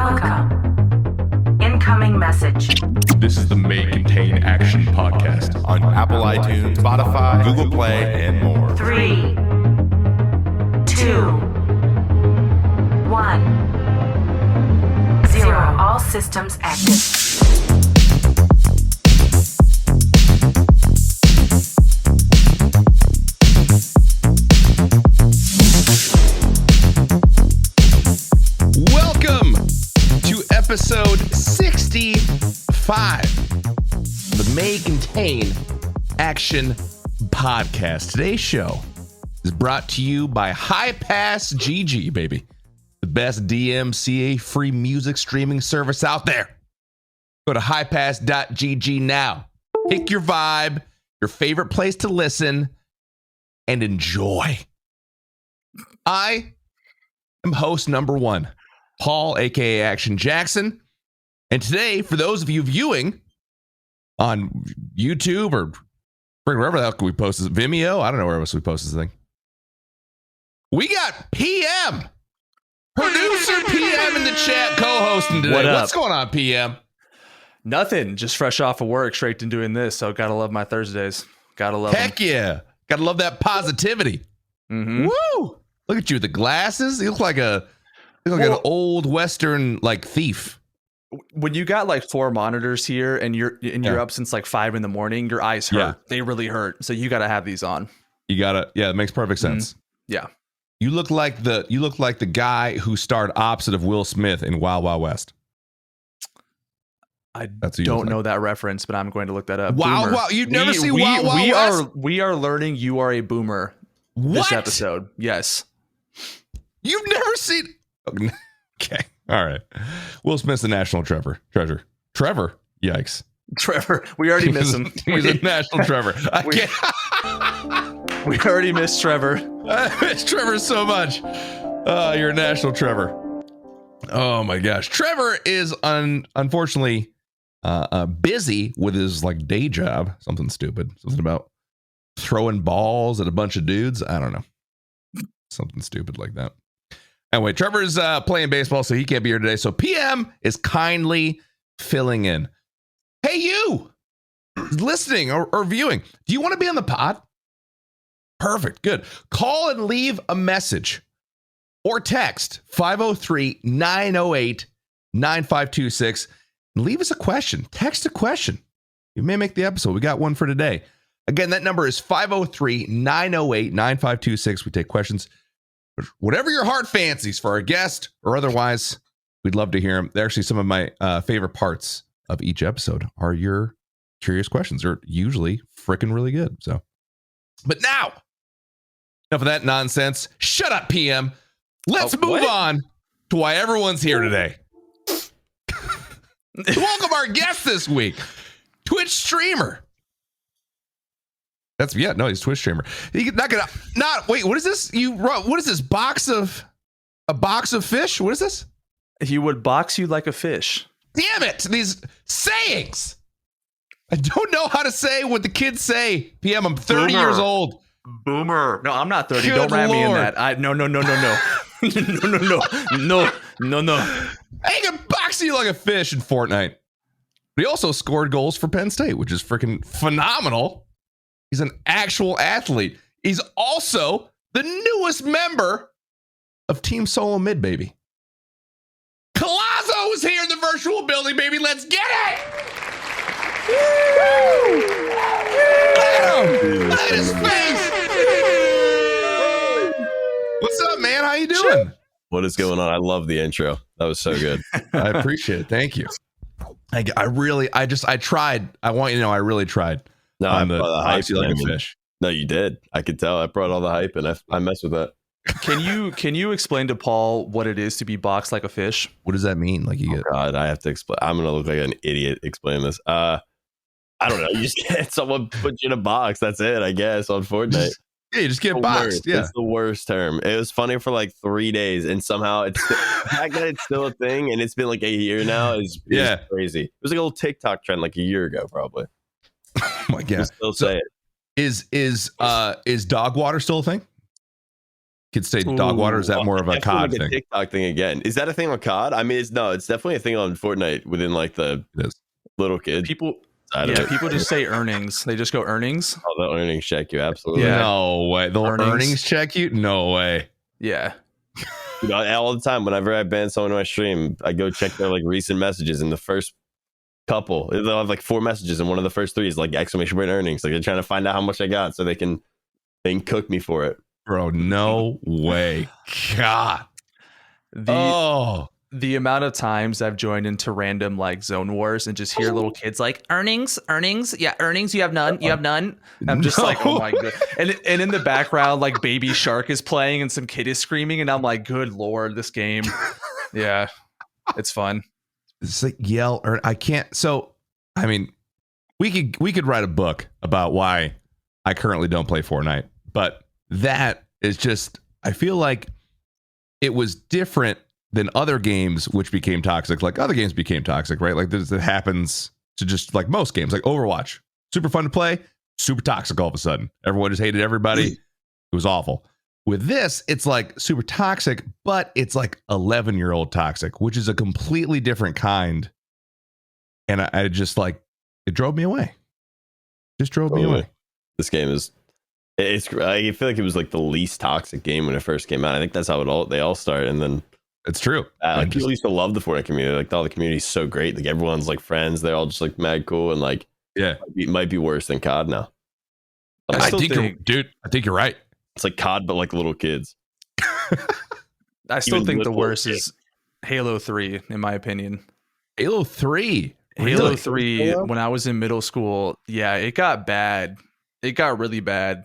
Welcome. Incoming message. This is the May Contain Action podcast on Apple iTunes, Spotify, Google Play, and more. 3, 2, 1, 0. All systems active. Welcome to episode 65, the May Contain Action podcast. Today's show is brought to you by High Pass GG, baby. The best DMCA free music streaming service out there. Go to highpass.gg now. Pick your vibe, your favorite place to listen, and enjoy. I am host number one, Paul, aka ActionJaxon. And today, for those of you viewing on YouTube or wherever the hell we post this, Vimeo, I don't know where else we post this thing. We got PM, producer PM in the chat, co-hosting today. What's going on, PM? Nothing. Just fresh off of work, straight to doing this. So gotta love my Thursdays. Gotta love Heck them. Yeah. Gotta love that positivity. Mm-hmm. Woo! Look at you with the glasses. You look like an old Western thief. When you got like 4 monitors here and you're up since like 5 a.m, your eyes hurt. Yeah. They really hurt. So you gotta have these on. It makes perfect sense. Mm-hmm. Yeah. You look like the guy who starred opposite of Will Smith in Wild Wild West. I don't know that reference, but I'm going to look that up. Wow! You've never seen Wild Wild West? We are learning you are a boomer. This episode, yes. You've never seen? Okay, all right. Will Smith's the national treasure. Trevor, yikes. Trevor, we already miss him. He's a national Trevor. We already missed Trevor. I miss Trevor so much. You're a national Trevor. Oh my gosh. Trevor is unfortunately busy with his day job. Something stupid. Something about throwing balls at a bunch of dudes. I don't know. Something stupid like that. Anyway, Trevor's playing baseball, so he can't be here today. So PM is kindly filling in. Hey, you listening or viewing, do you want to be on the pod? Perfect. Good. Call and leave a message or text 503-908-9526. Leave us a question. Text a question. You may make the episode. We got one for today. Again, that number is 503-908-9526. We take questions. Whatever your heart fancies for our guest or otherwise, we'd love to hear them. They're actually some of my favorite parts of each episode are your curious questions. They're usually freaking really good. So, but now, enough of that nonsense. Shut up, PM. Let's move on to why everyone's here today. Welcome our guest this week, Twitch streamer. He's a Twitch streamer. He's not gonna wait. What is this? What is this box of fish? What is this? He would box you like a fish. Damn it! These sayings. I don't know how to say what the kids say. PM, I'm 30 years old. Boomer. No, I'm not 30. Don't rat me in that. No. no. I can box you like a fish in Fortnite. But he also scored goals for Penn State, which is freaking phenomenal. He's an actual athlete. He's also the newest member of Team Solo Mid, baby. Co1azo is here in the virtual building, baby. Let's get it! Woo! Look at his face! What's up, man? How you doing? What is going on? I love the intro. That was so good. I appreciate it. Thank you. I tried. I want you to know I really tried. No, I brought the hype. You like a fish. No, you did. I could tell. I brought all the hype, and I mess with that. Can you explain to Paul what it is to be boxed like a fish? What does that mean? God, I have to explain. I'm gonna look like an idiot explaining this. I don't know. You just get someone put you in a box. That's it, I guess, on Fortnite. Yeah, you just get boxed. Yeah, it's the worst term. It was funny for 3 days, and somehow it's the fact that it's still a thing, and it's been a year now is crazy. It was a little TikTok trend a year ago, probably. Oh my god! Still say it. Is dog water still a thing? Kids say dog water. Is that more of a COD like thing? A TikTok thing again. Is that a thing on COD? I mean, it's definitely a thing on Fortnite within like the little kids. People just say earnings. They just go earnings. Oh, the earnings check you, absolutely. Yeah. No way. The earnings check you? No way. Yeah. You know, all the time, whenever I ban someone to my stream, I go check their like recent messages, and the first couple, they'll have like 4 messages, and one of the first 3 is like exclamation point earnings. Like they're trying to find out how much I got so they can cook me for it. Bro, no way. God. The amount of times I've joined into random like zone wars and just hear little kids like earnings, yeah, earnings. You have none. I'm just like, oh my god. And in the background, like Baby Shark is playing and some kid is screaming, and I'm like, good lord, this game. Yeah, it's fun. It's like yell or I can't. So, I mean, we could write a book about why I currently don't play Fortnite, but that is just, I feel like it was different than other games which became toxic. Like other games became toxic, right? Like this, it happens to just like most games, like Overwatch, super fun to play, super toxic all of a sudden. Everyone just hated everybody. It was awful. With this, it's like super toxic, but it's like 11-year-old toxic, which is a completely different kind. And I just like, it drove me away. Just drove me away. This game is, I feel like it was like the least toxic game when it first came out. I think that's how they all start. And then it's true. Like people used to love the Fortnite community. Like all the community is so great. Like everyone's like friends. They're all just like mad cool. And like, yeah, it might be worse than COD now. I think you're right. It's like COD, but like little kids. I still think the worst is Halo 3, in my opinion. Halo 3? Halo 3, when I was in middle school, yeah, it got bad. It got really bad.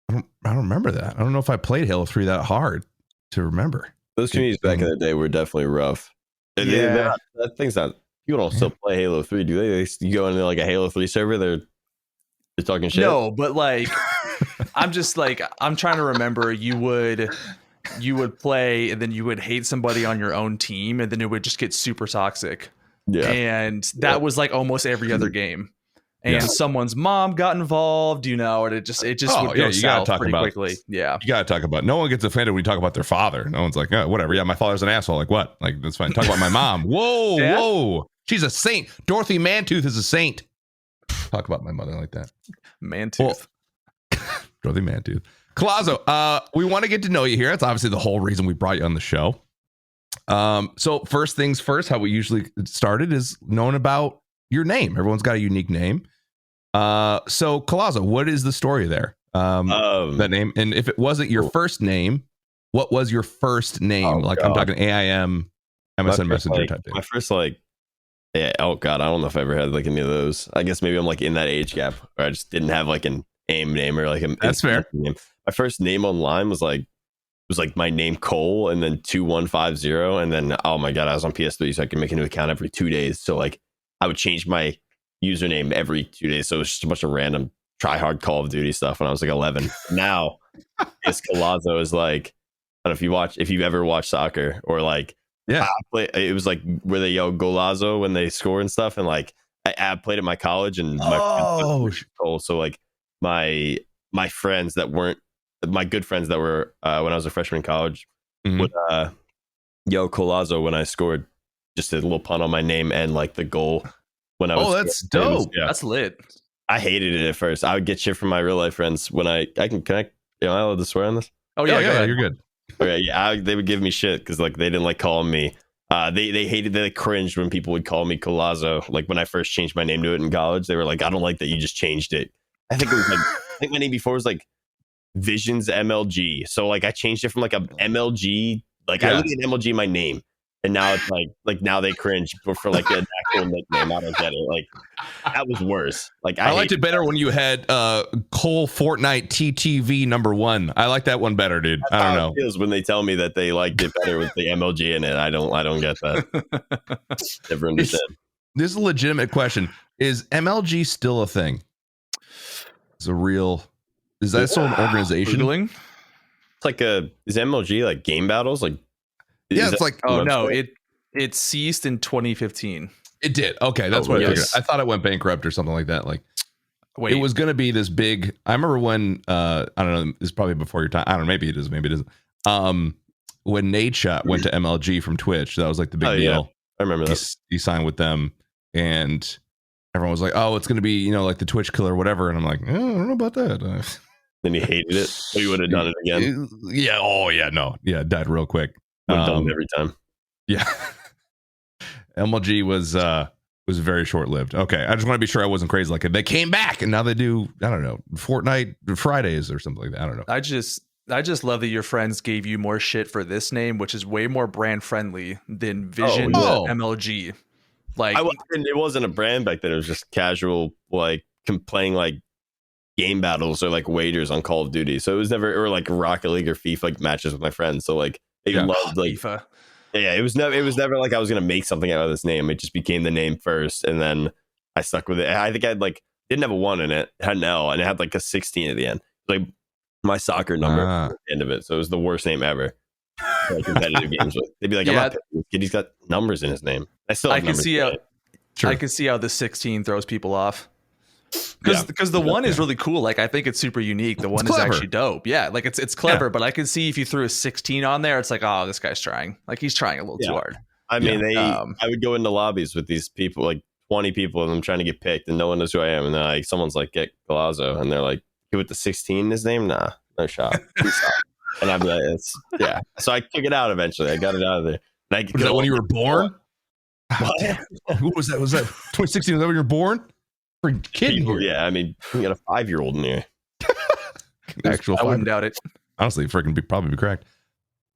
I don't remember that. I don't know if I played Halo 3 that hard to remember. Those communities back in the day were definitely rough. Yeah. That thing's not, people don't still play Halo 3, do they? You go into like a Halo 3 server, they're talking shit. No, but like, I'm just like, I'm trying to remember. You would play and then you would hate somebody on your own team, and then it would just get super toxic. Yeah. And that was like almost every other game. And someone's mom got involved, and it just would go south pretty quickly. Yeah. You got to talk about, no one gets offended when you talk about their father. No one's like, oh, whatever. Yeah, my father's an asshole. Like what? Like, that's fine. Talk about my mom. Whoa. She's a saint. Dorothy Mantooth is a saint. Talk about my mother like that. Mantooth. Dorothy Mantooth. Co1azo, we want to get to know you here. That's obviously the whole reason we brought you on the show. So first things first, how we usually started is knowing about your name. Everyone's got a unique name. So Co1azo, what is the story there? That name, and if it wasn't your first name, what was your first name? I'm talking AIM, MSN Messenger type thing. My first yeah. Oh god, I don't know if I ever had like any of those. I guess maybe I'm like in that age gap where I just didn't have like an AIM name or like that's fair. Name. My first name online was like my name Cole and then 2150, and then oh my god, I was on PS3, so I could make a new account every 2 days. So like I would change my username every 2 days. So it was just a bunch of random try hard Call of Duty stuff when I was like 11. Now this Co1azo is like, I don't know if you've ever watched soccer or like, yeah, it was like where they yell Golazo when they score and stuff. And like I played at my college and so like my friends that weren't my good friends that were when I was a freshman in college would yo Co1azo when I scored, just a little pun on my name and like the goal when I was. Oh, that's dope. That's lit. I hated it at first. I would get shit from my real life friends when I am I allowed to swear on this? Oh yeah, you're good. Okay, yeah, they would give me shit because like they didn't like calling me. They hated, they like cringed when people would call me Co1azo. Like when I first changed my name to it in college, they were like, I don't like that you just changed it. I think it was like I think my name before was like Visions MLG. So like I changed it from like a MLG. Like I look at MLG in my name. And now it's like now they cringe for like an actual nickname. I don't get it. Like that was worse. Like I liked it better when you had Cole Fortnite TTV #1. I like that one better, dude. That's I don't know. It feels when they tell me that they liked it better with the MLG in it. I don't get that. Never understand. This is a legitimate question. Is MLG still a thing? Is that still an organization? Googling? It's like is MLG like game battles? Like yeah, it's like no, it ceased in 2015. It did. Okay, that's what I figured. I thought it went bankrupt or something like that. Like Wait, It was going to be this big. I remember when I don't know. It's probably before your time. I don't know. Maybe it is. Maybe it isn't. When Nate Shot went to MLG from Twitch, that was like the big deal. I remember that. He signed with them, and everyone was like, "Oh, it's going to be like the Twitch killer, or whatever." And I'm like, I don't know about that. Then he hated it. So you would have done it again. Yeah. Oh, yeah. No. Yeah. Died real quick. Would have done it every time. Yeah. MLG was very short lived. Okay, I just want to be sure I wasn't crazy. Like they came back and now they do, I don't know, Fortnite Fridays or something like that. I don't know. I just love that your friends gave you more shit for this name, which is way more brand friendly than Vision MLG. Like it wasn't a brand back then. It was just casual, like playing like game battles or like wagers on Call of Duty. So it was never, or like Rocket League or FIFA like matches with my friends. So like they loved like FIFA. Yeah, it was never like I was gonna make something out of this name. It just became the name first, and then I stuck with it. I think I'd like didn't have a 1 in it, had an L, and it had like a 16 at the end, like my soccer number at the end of it. So it was the worst name ever. Like competitive games with. They'd be like, I'm not picking this kid. He's got numbers in his name. I can see how the 16 throws people off. Because the 1 is really cool. Like I think it's super unique. The 1 is actually dope. Yeah, like it's clever. But I can see if you threw a 16 on there, it's like, oh, this guy's trying. Like he's trying a little too hard. I mean, I would go into lobbies with these people, like 20 people, and I'm trying to get picked, and no one knows who I am. And then like someone's like, get Co1azo, and they're like, with the 16 in his name, nah, no shot. And I'm like, yeah. So I took it out eventually. I got it out of there. Was that when you were born? What? Who was that? Was that 2016? Was that when you were born? For kidding here. Yeah, I mean, we got a 5-year-old in here. Actual I wouldn't doubt it. Honestly, probably be correct.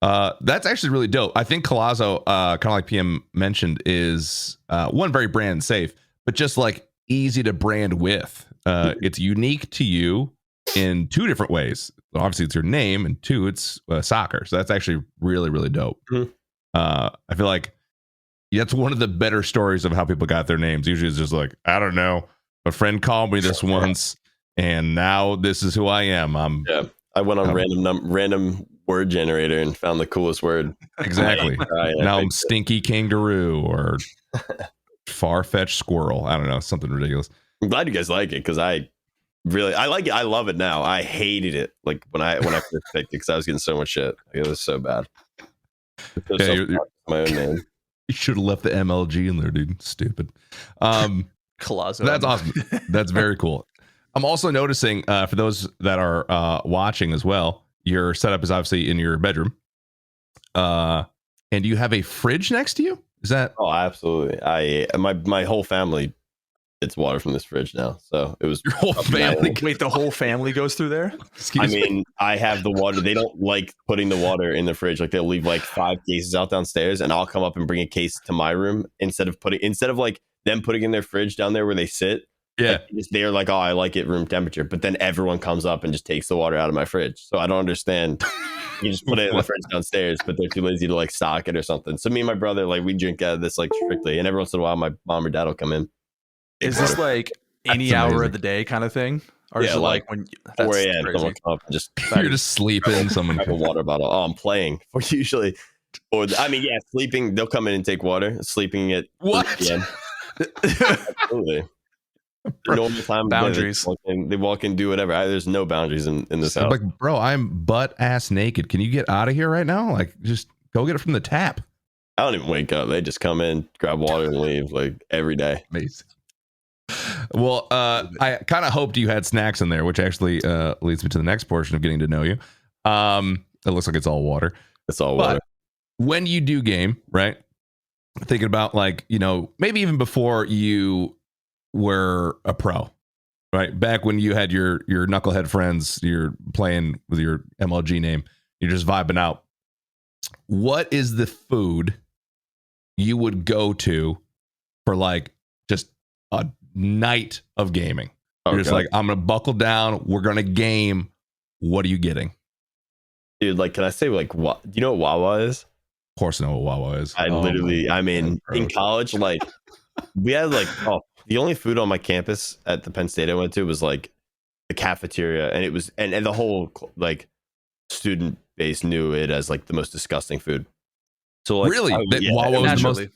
That's actually really dope. I think Co1azo, kind of like PM mentioned, is one, very brand safe, but just like easy to brand with. It's unique to you in 2 different ways. Obviously, it's your name, and 2, it's soccer. So that's actually really, really dope. Mm-hmm. I feel like that's one of the better stories of how people got their names. Usually, it's just like, I don't know. A friend called me this once, and now this is who I am. I went on random word generator and found the coolest word. Exactly. Now I'm stinky kangaroo or far-fetched squirrel. I don't know, something ridiculous. I'm glad you guys like it because I like it. I love it now. I hated it like when I first picked it because I was getting so much shit. It was so bad. My own name. You should have left the MLG in there, dude. Stupid. Co1azo. That's awesome. That's very cool. I'm also noticing for those that are watching as well, your setup is obviously in your bedroom. And you have a fridge next to you? Is that? Oh, absolutely. My whole family gets water from this fridge now. So it was your whole family. Wait, the whole family goes through there? Excuse me. I have the water. They don't like putting the water in the fridge. Like they'll leave like 5 cases out downstairs, and I'll come up and bring a case to my room instead of like them putting in their fridge down there where they sit. Yeah. Like, they're like, oh, I like it room temperature. But then everyone comes up and just takes the water out of my fridge. So I don't understand. You just put it in the fridge downstairs, but they're too lazy to like stock it or something. So me and my brother, like we drink out of this like strictly. And every once in a while, my mom or dad will come in. Is this like any hour of the day kind of thing? Or is it like when 4 a.m. someone come up and just you're just sleeping, someone have a water bottle. Oh, I'm playing. Or usually, sleeping. They'll come in and take water. Sleeping at what? Absolutely. Normal time boundaries. They walk in, do whatever. There's no boundaries in this house. Like, bro, I'm butt ass naked. Can you get out of here right now? Like, just go get it from the tap. I don't even wake up. They just come in, grab water, and leave like every day. Amazing. Well, I kind of hoped you had snacks in there, which actually leads me to the next portion of getting to know you. It looks like it's all water. It's all water. When you do game, right? Thinking about like, maybe even before you were a pro, right? Back when you had your knucklehead friends, you're playing with your MLG name, you're just vibing out. What is the food you would go to for like just a night of gaming? You're just like, I'm gonna buckle down, we're gonna game. What are you getting? Dude, like, can I say like what? Do you know what Wawa is? Of course I know what Wawa is. In college, like we had like the only food on my campus at the Penn State I went to was like the cafeteria, and it was and the whole like student base knew it as like the most disgusting food. So like, really, Wawa was the most.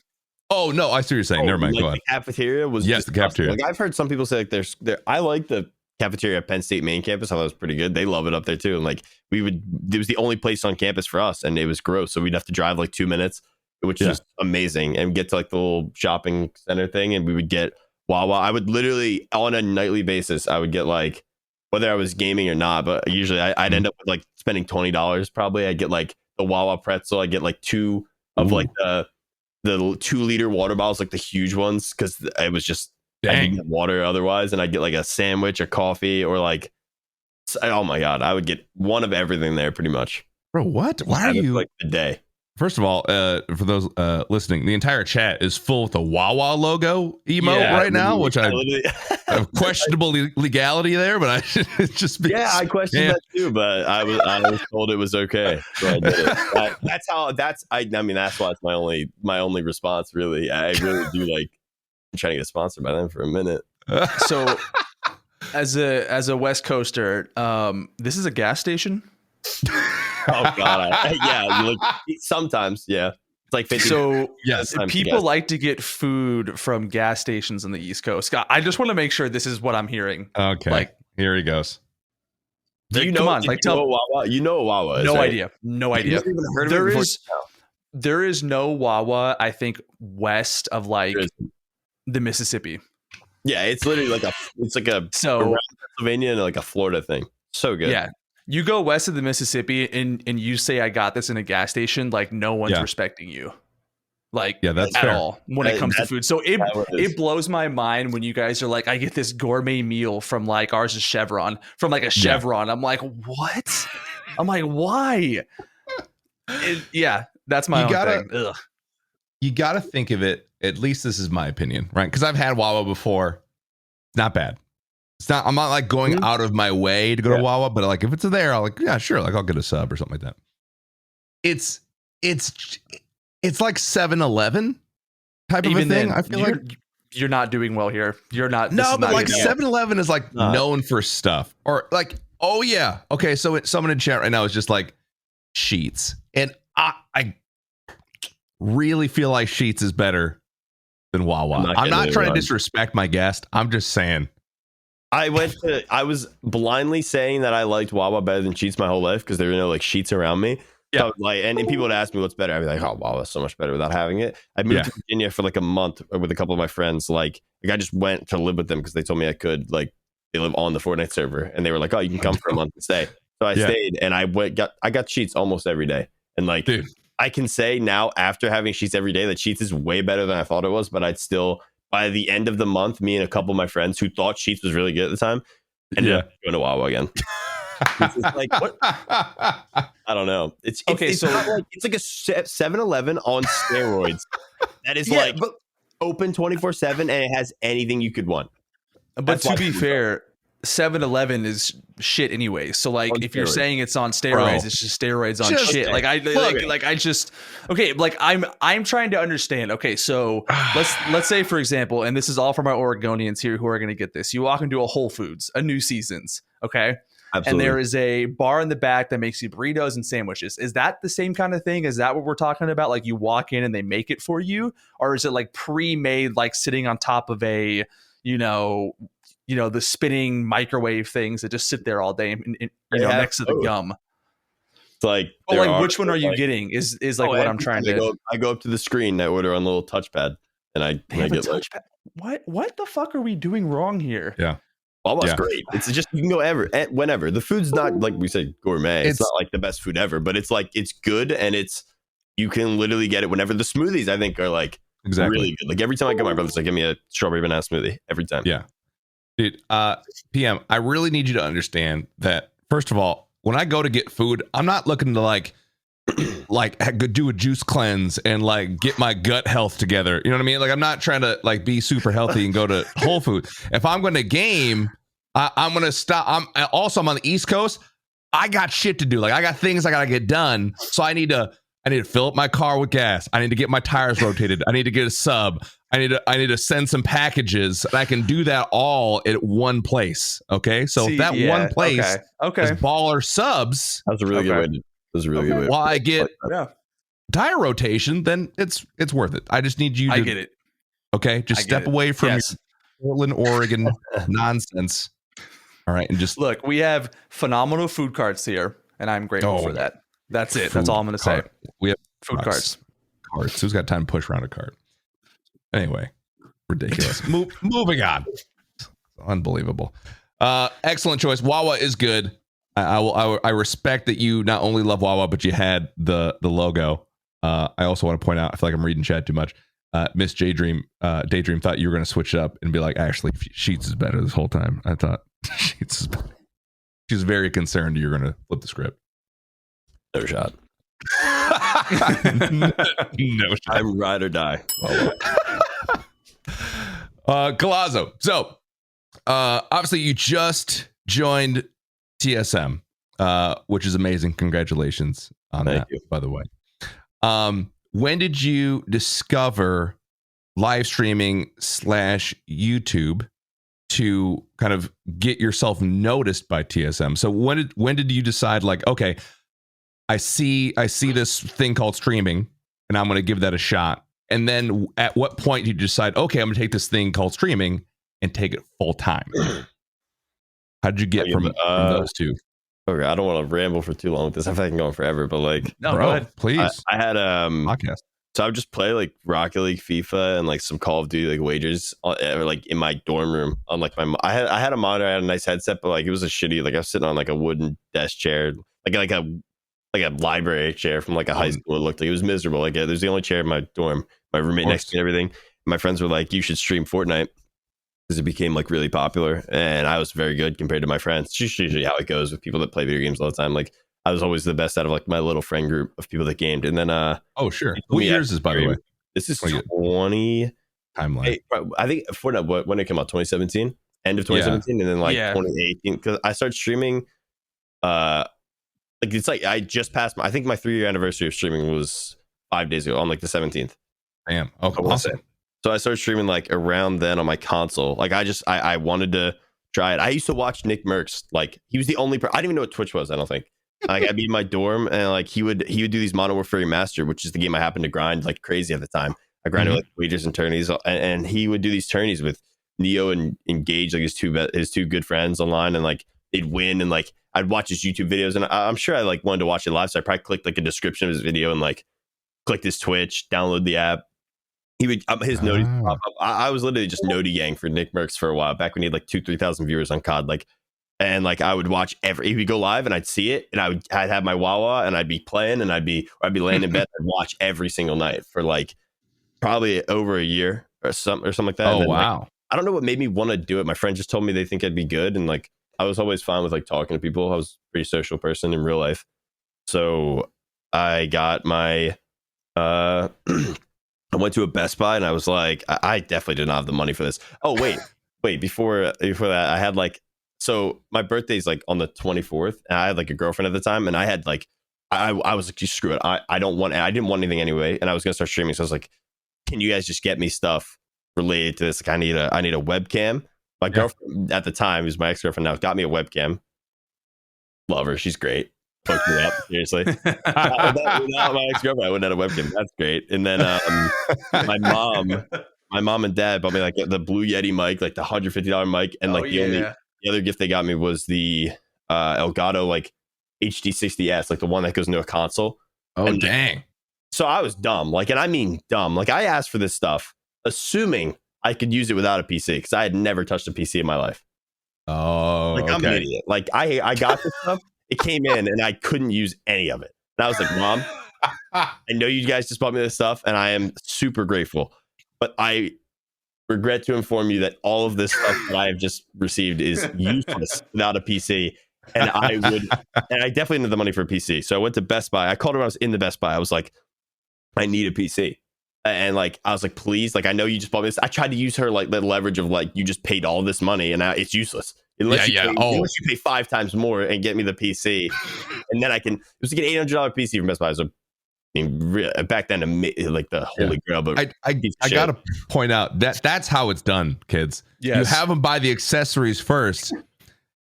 Oh no, I see what you're saying. Never mind. Like, go ahead. The cafeteria was the cafeteria. Like I've heard some people say like I like the cafeteria at Penn State main campus. I thought it was pretty good. They love it up there too. And like it was the only place on campus for us, and it was gross. So we'd have to drive like 2 minutes, which is amazing, and get to like the little shopping center thing, and we would get Wawa. I would literally on a nightly basis, I would get like, whether I was gaming or not, but usually I'd end up with like spending $20 probably. I'd get like the Wawa pretzel. I'd get like 2 of like the 2-liter water bottles, like the huge ones, because it was just I didn't get water otherwise. And I'd get like a sandwich, a coffee, or like, oh my God, I would get one of everything there pretty much. Bro, what? Why are you like the day? First of all, for those listening, the entire chat is full with the Wawa logo emote right now, which I have questionable legality there, but just I questioned that too, but I was told it was okay, so I did it. That's why it's my only response. Really, I really do like. I'm trying to get sponsored by them for a minute. So, as a West Coaster, this is a gas station. Oh God, sometimes, yeah. It's like 50. So yes, people like to get food from gas stations on the East Coast. I just want to make sure this is what I'm hearing. Okay, like here he goes. Do you know? Come on, like tell Wawa. You know what Wawa is? No right? idea. No idea. There is no Wawa. I think west of like the Mississippi. Yeah, it's literally like around Pennsylvania and like a Florida thing. So good. Yeah. You go west of the Mississippi and you say I got this in a gas station, like no one's respecting you. Like that's at fair. all when it comes to food. So it blows my mind when you guys are like, I get this gourmet meal from like ours is Chevron, from like a Chevron. I'm like, what? I'm like, why? That's my own thing. Ugh. You got to think of it. At least this is my opinion, right? Because I've had Wawa before. Not bad. It's not. I'm not like going out of my way to go to Wawa, but like if it's there, I'll like sure, like I'll get a sub or something like that. It's like 7-Eleven type of a thing. Then, I feel like you're not doing well here. You're not. No, but like 7-Eleven is like known for stuff, or like okay. So someone in chat right now is just like Sheetz, and I really feel like Sheetz is better than Wawa. I'm not trying to disrespect my guest. I'm just saying. I was blindly saying that I liked Wawa better than Sheetz my whole life because there were no like Sheetz around me. Yeah. So, like, and people would ask me what's better. I'd be like, oh, Wawa's so much better without having it. I moved to Virginia for like a month with a couple of my friends. Like I just went to live with them because they told me I could. Like they live on the Fortnite server, and they were like, oh, you can come for a month and stay. So I stayed, and I got Sheetz almost every day. And like, dude, I can say now after having Sheetz every day that Sheetz is way better than I thought it was. But I'd still, by the end of the month, me and a couple of my friends who thought Sheetz was really good at the time ended up going to Wawa again. It's like what? I don't know. It's like a 7-Eleven on steroids. That is open 24/7 and it has anything you could want. But to be fair, 7-Eleven is shit anyway. So like if you're saying it's on steroids, it's just steroids on shit. Okay. I'm trying to understand. Okay, so let's say for example, and this is all from our Oregonians here who are going to get this. You walk into a Whole Foods, a New Seasons, okay? Absolutely. And there is a bar in the back that makes you burritos and sandwiches. Is that the same kind of thing? Is that what we're talking about? Like you walk in and they make it for you? Or is it like pre-made, like sitting on top of a, the spinning microwave things that just sit there all day and next to the gum? It's like, which one are you getting? Is like what I'm trying to. I go up to the screen, I order on the little touchpad, and I get touchpad. What the fuck are we doing wrong here? Yeah. Almost great. It's just you can go whenever. The food's not like we said gourmet. It's not like the best food ever, but it's like it's good and you can literally get it whenever. The smoothies I think are like really good. Like every time I go, my brother's like, give me a strawberry banana smoothie every time. Yeah, dude. PM, I really need you to understand that. First of all, when I go to get food, I'm not looking to like do a juice cleanse and like get my gut health together. You know what I mean? Like I'm not trying to like be super healthy and go to Whole Foods. If I'm going to game, I'm going to stop. I'm on the East Coast. I got shit to do. Like I got things I got to get done. So I need to fill up my car with gas. I need to get my tires rotated. I need to get a sub. I need to send some packages. And I can do that all at one place. Okay. So if that one place is baller subs. That's a really good way to. While I get tire rotation, then it's worth it. I just need you to. I get it. Okay, just step away from your Portland, Oregon nonsense. All right, and just Look, we have phenomenal food carts here, and I'm grateful for that. That's it. That's all I'm going to say. We have Food carts. Carts. Who's got time to push around a cart? Anyway, ridiculous. Moving on. Unbelievable. Excellent choice. Wawa is good. I respect that you not only love Wawa, but you had the logo. I also want to point out, I feel like I'm reading chat too much. Miss Daydream thought you were going to switch it up and be like, actually, Sheets is better this whole time. I thought Sheets is better. She was very concerned you're going to flip the script. No shot. No shot. I'm ride or die. Co1azo. So, obviously, you just joined TSM, which is amazing. Congratulations on Thank that, you. by the way. When did you discover live streaming / YouTube to kind of get yourself noticed by TSM? So when did you decide, like, okay, I see this thing called streaming and I'm going to give that a shot? And then at what point did you decide, okay, I'm going to take this thing called streaming and take it full time? How did you get from those two? Okay, I don't want to ramble for too long with this. I feel like I can go on forever, but like, No, Bro, go ahead. please. I had Podcast. so I would just play like Rocket League, FIFA, and like some Call of Duty like wagers, or like in my dorm room on like I had a monitor, I had a nice headset, but like it was a shitty, like I was sitting on like a wooden desk chair, like a library chair from like a high school. It looked like it was miserable. Like it was the only chair in my dorm. My roommate next to me and everything. My friends were like, "You should stream Fortnite," because it became like really popular, and I was very good compared to my friends. It's just usually how it goes with people that play video games all the time. Like I was always the best out of like my little friend group of people that gamed. And then Oh sure. What years is, by the way? This is 20 20 timeline. Hey, I think Fortnite, when it came out, 2017, end of 2017, and then like 2018. Because I started streaming. Like it's like I just passed I think my 3-year anniversary of streaming was 5 days ago on like the 17th. Damn. Oh, awesome. So I started streaming like around then on my console. Like I wanted to try it. I used to watch Nick Merckx. Like he was the only I didn't even know what Twitch was, I don't think. Like I'd be in my dorm and like he would do these Modern Warfare Remastered, which is the game I happened to grind like crazy at the time. I grinded like wagers and tourneys, and he would do these tourneys with Neo and Engage, like his two good friends online, and like they'd win, and like I'd watch his YouTube videos, and I'm sure I like wanted to watch it live, so I probably clicked like a description of his video and like clicked his Twitch, download the app. He would his noties pop up. I was literally just noti gang for Nick Merckx for a while back when he had like 2,000-3,000 viewers on COD. Like, and like I would watch he would go live and I'd see it, and I'd have my Wawa and I'd be playing and I'd be laying in bed and watch every single night for like probably over a year or something like that. Oh then, wow. Like, I don't know what made me want to do it. My friend just told me they think I'd be good, and like I was always fine with like talking to people. I was a pretty social person in real life, so I got my I went to a Best Buy and I was like, I definitely did not have the money for this. Oh wait, before that, I had like, so my birthday's like on the 24th, and I had like a girlfriend at the time, and I had like I was like, screw it, I didn't want anything anyway, and I was gonna start streaming, so I was like, can you guys just get me stuff related to this? Like I need a webcam. My girlfriend at the time, who's my ex-girlfriend now, got me a webcam. Love her, she's great. Fucked me up, seriously. Without my ex-girlfriend, I wouldn't have a webcam. That's great. And then my mom and dad bought me like the Blue Yeti mic, like the $150 mic, and like the other gift they got me was the Elgato like HD60S, like the one that goes into a console. Oh and dang. So I was dumb, like, and I mean dumb. Like I asked for this stuff, assuming I could use it without a PC, because I had never touched a PC in my life. Oh, like I'm an idiot. Like I got this stuff. It came in and I couldn't use any of it. And I was like, Mom, I know you guys just bought me this stuff and I am super grateful, but I regret to inform you that all of this stuff that I have just received is useless without a PC. And I definitely need the money for a PC. So I went to Best Buy. I called her when I was in the Best Buy. I was like, I need a PC. And like, I was like, please, like, I know you just bought me this. I tried to use her like the leverage of like, you just paid all this money and now it's useless. Unless you pay 5 times more and get me the PC, and then it was like an $800 PC from Best Buy. So I mean, back then, like the holy grail. But I gotta point out that that's how it's done, kids. Yes. You have them buy the accessories first,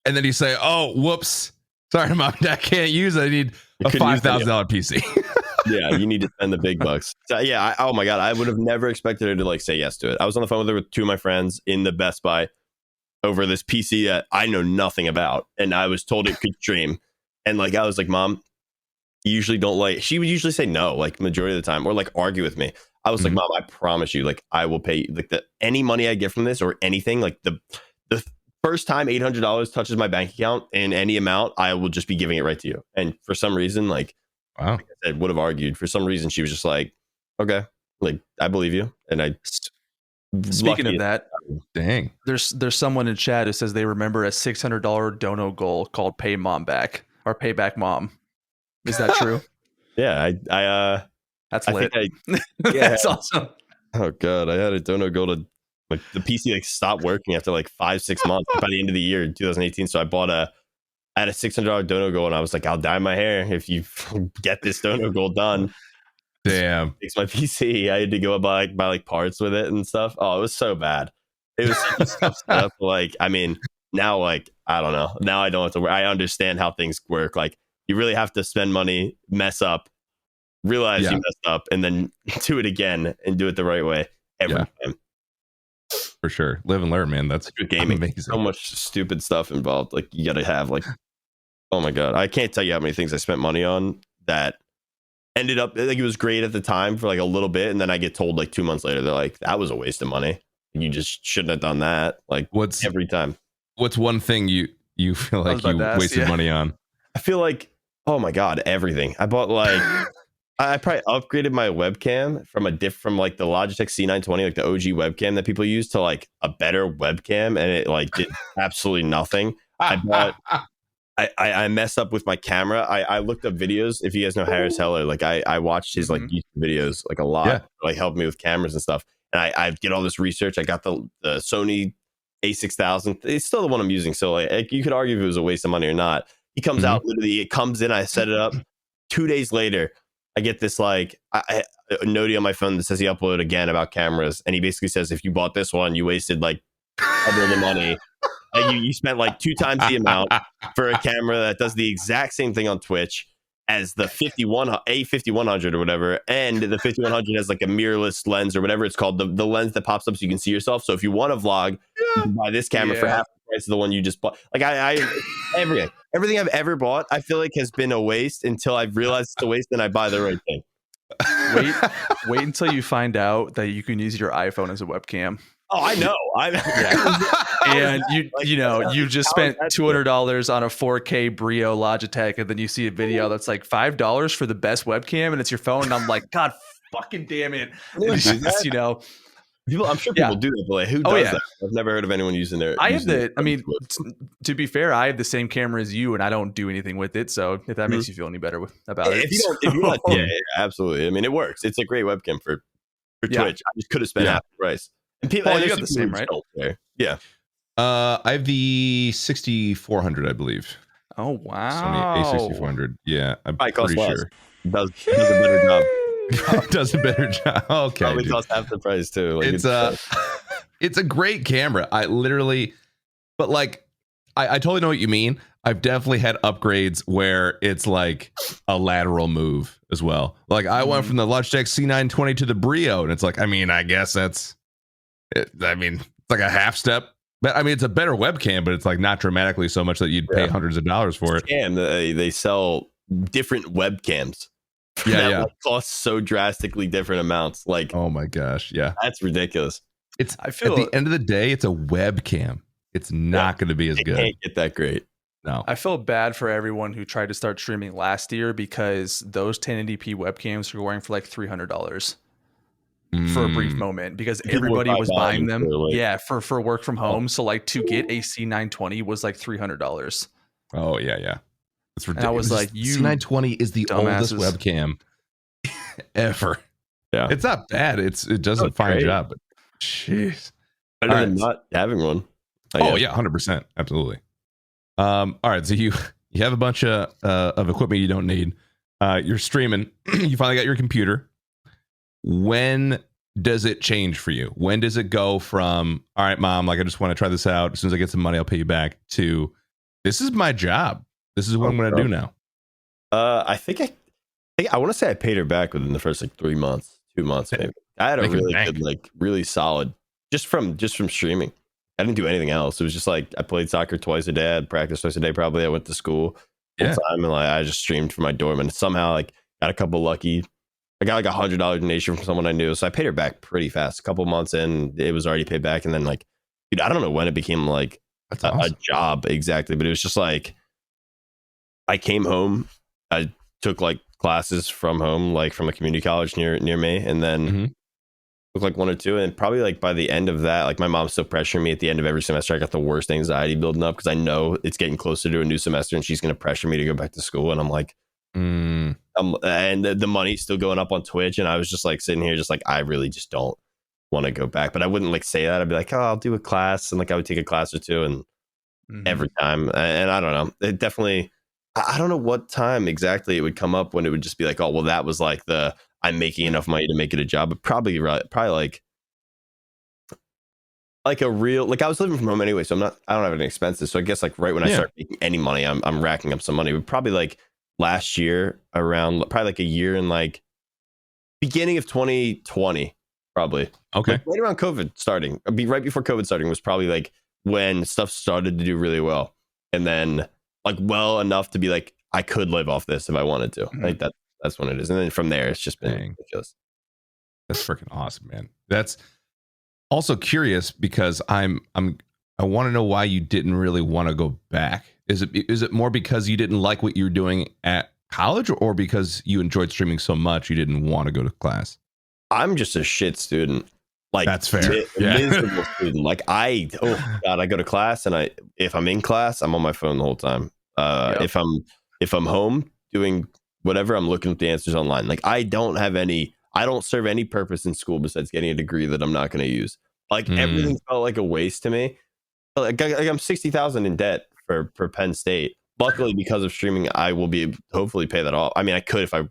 and then you say, "Oh, whoops, sorry, Mom, I can't use it. I need a $5,000 PC." Yeah, you need to spend the big bucks. So, yeah, oh my god, I would have never expected her to like say yes to it. I was on the phone with her with 2 of my friends in the Best Buy over this PC that I know nothing about, and I was told it could stream, and like I was like, Mom, you usually don't like. She would usually say no, like majority of the time, or like argue with me. I was like, Mom, I promise you, like I will pay like any money I get from this or anything, like the first time $800 touches my bank account in any amount, I will just be giving it right to you. And for some reason, like, Wow. like I said, would have argued. For some reason, she was just like, okay, like I believe you. And I. Speaking of that, Dang. there's someone in chat who says they remember a $600 dono goal called "Pay Mom Back" or "Pay Back Mom." Is that true? Yeah, That's I lit. think That's awesome. Oh god, I had a dono goal to like the PC like stopped working after like 5-6 months by the end of the year in 2018. So I had a $600 dono goal, and I was like, I'll dye my hair if you get this dono goal done. Damn. Fix my PC. I had to go buy like parts with it and stuff. Oh, it was so bad. It was such a tough stuff. Like, I mean, now like I don't know. Now I don't have to work. I understand how things work. Like, you really have to spend money, mess up, realize you messed up, and then do it again and do it the right way every time. For sure. Live and learn, man. That's Good gaming. amazing. So much stupid stuff involved. Like, you got to have like, oh my god, I can't tell you how many things I spent money on that ended up like it was great at the time for like a little bit, and then I get told like 2 months later they're like, that was a waste of money. You just shouldn't have done that. Like, every time. What's one thing you feel like you wasted money on? I feel like, oh my god, everything. I bought like I probably upgraded my webcam from like the Logitech C920, like the OG webcam that people use, to like a better webcam, and it like did absolutely nothing. I messed up with my camera. I looked up videos. If you guys know Harris Heller, like I watched his like YouTube videos like a lot, like helped me with cameras and stuff. And I did all this research. I got the Sony A6000. It's still the one I'm using. So like you could argue if it was a waste of money or not. He comes out, literally, it comes in, I set it up. 2 days later, I get this like a note on my phone that says he uploaded again about cameras. And he basically says, if you bought this one, you wasted like double the money. Like you spent like 2 times the amount for a camera that does the exact same thing on Twitch as the A5100 or whatever. And the 5100 has like a mirrorless lens or whatever it's called, the lens that pops up so you can see yourself. So if you want to vlog, you can buy this camera for half the price of the one you just bought. Like everything I've ever bought, I feel like has been a waste until I've realized it's a waste and I buy the right thing. Wait until you find out that you can use your iPhone as a webcam. Oh, I know. And you just spent $200 on a 4K Brio Logitech, and then you see a video that's like $5 for the best webcam, and it's your phone. And I'm like, God fucking damn it! It's just, people, I'm sure people do that, but like, who does that? I've never heard of anyone using their. To be fair, I have the same camera as you, and I don't do anything with it. So if that makes you feel any better about it, if you're not, absolutely. I mean, it works. It's a great webcam for Twitch. I just could have spent half the price. And people, you got the same, right? Yeah. I have the 6400, I believe. Oh wow, Sony A6400. Yeah, I'm pretty sure. Does a better job. Does a better job. Okay, probably costs half the price too. Like, it's a great camera. I totally know what you mean. I've definitely had upgrades where it's like a lateral move as well. Like I went from the Logitech C920 to the Brio, and it's like, I mean, I guess it's like a half step. But I mean, it's a better webcam, but it's like not dramatically so much that you'd pay hundreds of dollars for it. And they sell different webcams. Like, cost so drastically different amounts. Like, oh my gosh, that's ridiculous. I feel at the end of the day, it's a webcam. It's not going to be as good. Can't get that great. No, I feel bad for everyone who tried to start streaming last year because those 1080p webcams were going for like $300 for a brief moment because everybody was buying them. For work from home. So like to get a C920 was like $300. Oh yeah. It's ridiculous. And I was like, C920 is the oldest webcam ever. Yeah, it's not bad. It does a fine job. But jeez, better than not having one. Oh yeah, 100%, absolutely. All right, so you have a bunch of equipment you don't need. You're streaming. You finally got your computer. When does it change for you? When does it go from, all right, Mom, like I just want to try this out. As soon as I get some money, I'll pay you back, to this is my job. This is what I'm going to do now. I think I want to say I paid her back within the first like 3 months, 2 months maybe. I had a really good, like really solid, just from streaming. I didn't do anything else. It was just like I played soccer twice a day. I'd practice twice a day. Probably I went to school full time, and like I just streamed from my dorm, and somehow like got a couple lucky. I got like $100 donation from someone I knew, so I paid her back pretty fast. A couple months in, it was already paid back, and then like, dude, I don't know when it became like a job exactly, but it was just like I came home, I took like classes from home, like from a community college near me, and then took like 1 or 2, and probably like by the end of that, like my mom's still pressuring me at the end of every semester. I got the worst anxiety building up because I know it's getting closer to a new semester, and she's going to pressure me to go back to school, and I'm like. And the money's still going up on Twitch, and I was just like sitting here just like I really just don't want to go back, but I wouldn't like say that. I'd be like, oh, I'll do a class, and like I would take a class or two, and every time, and I don't know, it definitely, I don't know what time exactly it would come up when it would just be like, oh well, that was like the I'm making enough money to make it a job, but probably like a real, like I was living from home anyway, so I don't have any expenses, so I guess like right when I start making any money, I'm racking up some money, but probably like last year around probably like a year in like beginning of 2020 probably like right around COVID starting, right before COVID starting was probably like when stuff started to do really well, and then like well enough to be like I could live off this if I wanted to. I think that's when it is, and then from there it's just been ridiculous. That's freaking awesome, man. That's also curious because I want to know why you didn't really want to go back. Is it more because you didn't like what you were doing at college, or because you enjoyed streaming so much you didn't want to go to class? I'm just a shit student. Like that's fair. Miserable student. Like I go to class, and if I'm in class, I'm on my phone the whole time. If I'm home doing whatever, I'm looking at the answers online. Like I don't serve any purpose in school besides getting a degree that I'm not going to use. Like everything felt like a waste to me. Like I'm 60,000 in debt for Penn State. Luckily, because of streaming, I will be hopefully pay that off. I mean, I could if I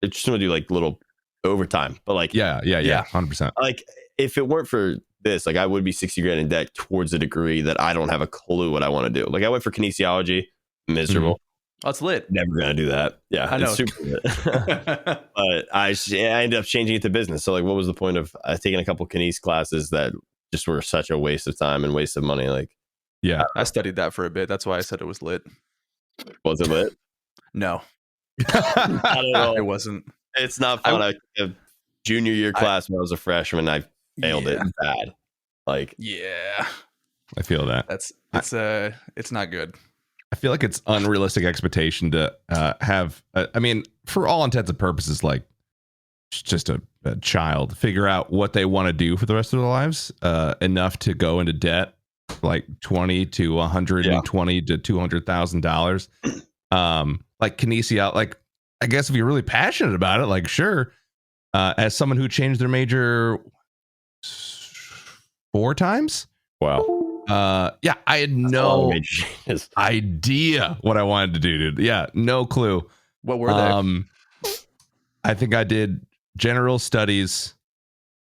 just want to do like little overtime, but like 100%. Like if it weren't for this, like I would be 60 grand in debt towards a degree that I don't have a clue what I want to do. Like I went for kinesiology, miserable. That's lit. Never gonna do that. Yeah, I know. It's super lit. But I ended up changing it to business. So like, what was the point of taking a couple kines classes that just were such a waste of time and waste of money? Like, yeah, I studied that for a bit. That's why I said it was lit. Was it lit? No, not at all. It wasn't. It's not fun. I took a junior year class when I was a freshman. I failed it bad. Like, yeah, I feel that. It's not good. I feel like it's unrealistic expectation to have. I mean, for all intents and purposes, like just a child figure out what they want to do for the rest of their lives, enough to go into debt, like $20 to $120 to $200,000. Like kinesiology, like I guess if you're really passionate about it, like sure. As someone who changed their major 4 times, wow. Yeah, I had no idea what I wanted to do, dude. Yeah, no clue. What were they? I think I did general studies,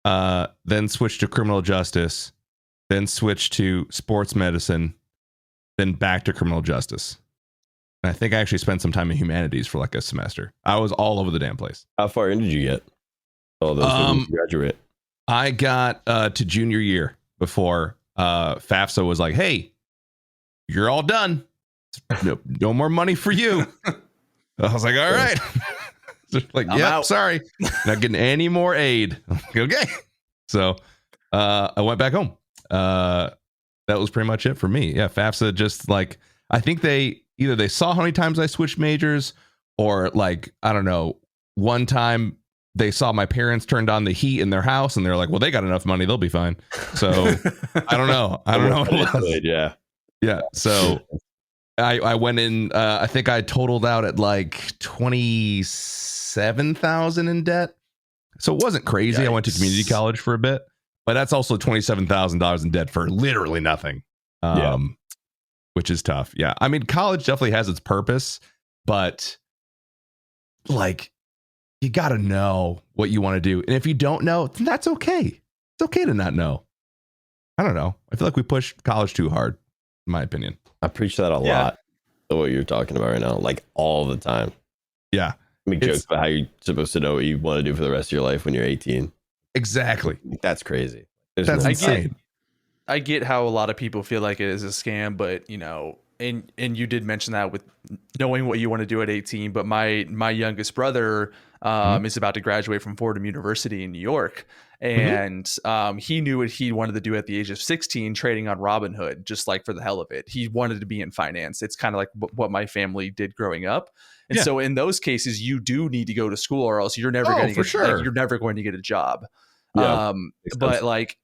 then switched to criminal justice, then switched to sports medicine, then back to criminal justice. And I think I actually spent some time in humanities for like a semester. I was all over the damn place. How far in did you get? Oh, those graduate. I got to junior year before FAFSA was like, hey, you're all done. No more money for you. I was like, all right. Like, yeah, sorry. Not getting any more aid. Okay. So I went back home. That was pretty much it for me. Yeah, FAFSA just like, I think they saw how many times I switched majors, or like, I don't know, one time they saw my parents turned on the heat in their house and they're like, well, they got enough money, they'll be fine. So I don't know. What it was. Yeah. So I went in, I think I totaled out at like 27,000 in debt. So it wasn't crazy. Yikes. I went to community college for a bit, but that's also $27,000 in debt for literally nothing. Which is tough. Yeah. I mean, college definitely has its purpose, but like, you got to know what you want to do. And if you don't know, then that's okay. It's okay to not know. I don't know. I feel like we push college too hard, in my opinion. I preach that a lot. What you're talking about right now, like all the time. Yeah. Make jokes about how you're supposed to know what you want to do for the rest of your life when you're 18. Exactly. That's crazy. That's insane. I get how a lot of people feel like it is a scam, but you know, and you did mention that with knowing what you want to do at 18. But my youngest brother is about to graduate from Fordham University in New York, and he knew what he wanted to do at the age of 16, trading on Robinhood, just like for the hell of it. He wanted to be in finance. It's kind of like what my family did growing up. And so in those cases, you do need to go to school, or else you're never going to get like, you're never going to get a job. Yeah, but like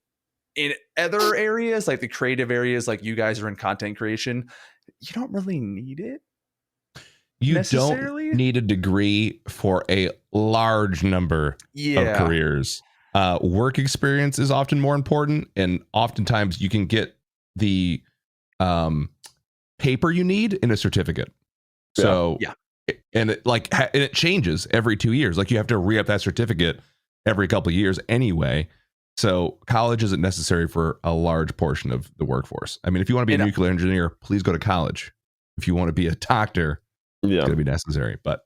in other areas, like the creative areas, like you guys are in content creation, you don't really need it. You don't need a degree for a large number of careers. Work experience is often more important, and oftentimes you can get the paper you need in a certificate. So and it changes every 2 years. Like you have to re-up that certificate every couple of years anyway. So college isn't necessary for a large portion of the workforce. I mean, if you want to be a nuclear engineer, please go to college. If you want to be a doctor, it's going to be necessary. But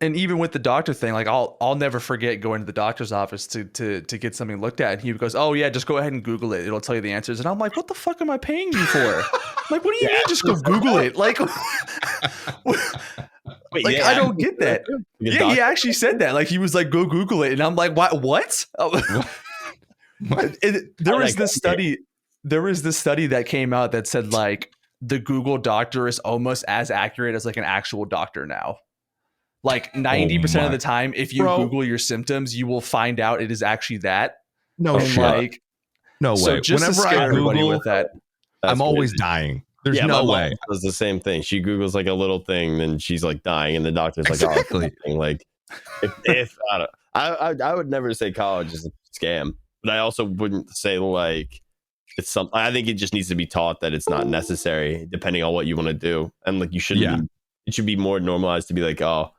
and even with the doctor thing, like I'll never forget going to the doctor's office to get something looked at, and he goes, "Oh yeah, just go ahead and Google it. It'll tell you the answers." And I'm like, "What the fuck am I paying you for?" Like, what do you mean? Just go Google it. Like, wait, I don't get that. Yeah, he actually said that. Like, he was like, "Go Google it," and I'm like, "What?" There was this study that came out that said like the Google doctor is almost as accurate as like an actual doctor now. Like 90% of the time, if you Google your symptoms, you will find out it is actually that. No shit. Like, no way. So just whenever to scare I everybody Google with that, I'm always dying. There's no way. It was the same thing. She Googles like a little thing, then she's like dying, and the doctor's like, "Oh, like if I would never say college is a scam, but I also wouldn't say like it's something. I think it just needs to be taught that it's not necessary, depending on what you want to do, and like you shouldn't. Be, it should be more normalized to be like, oh,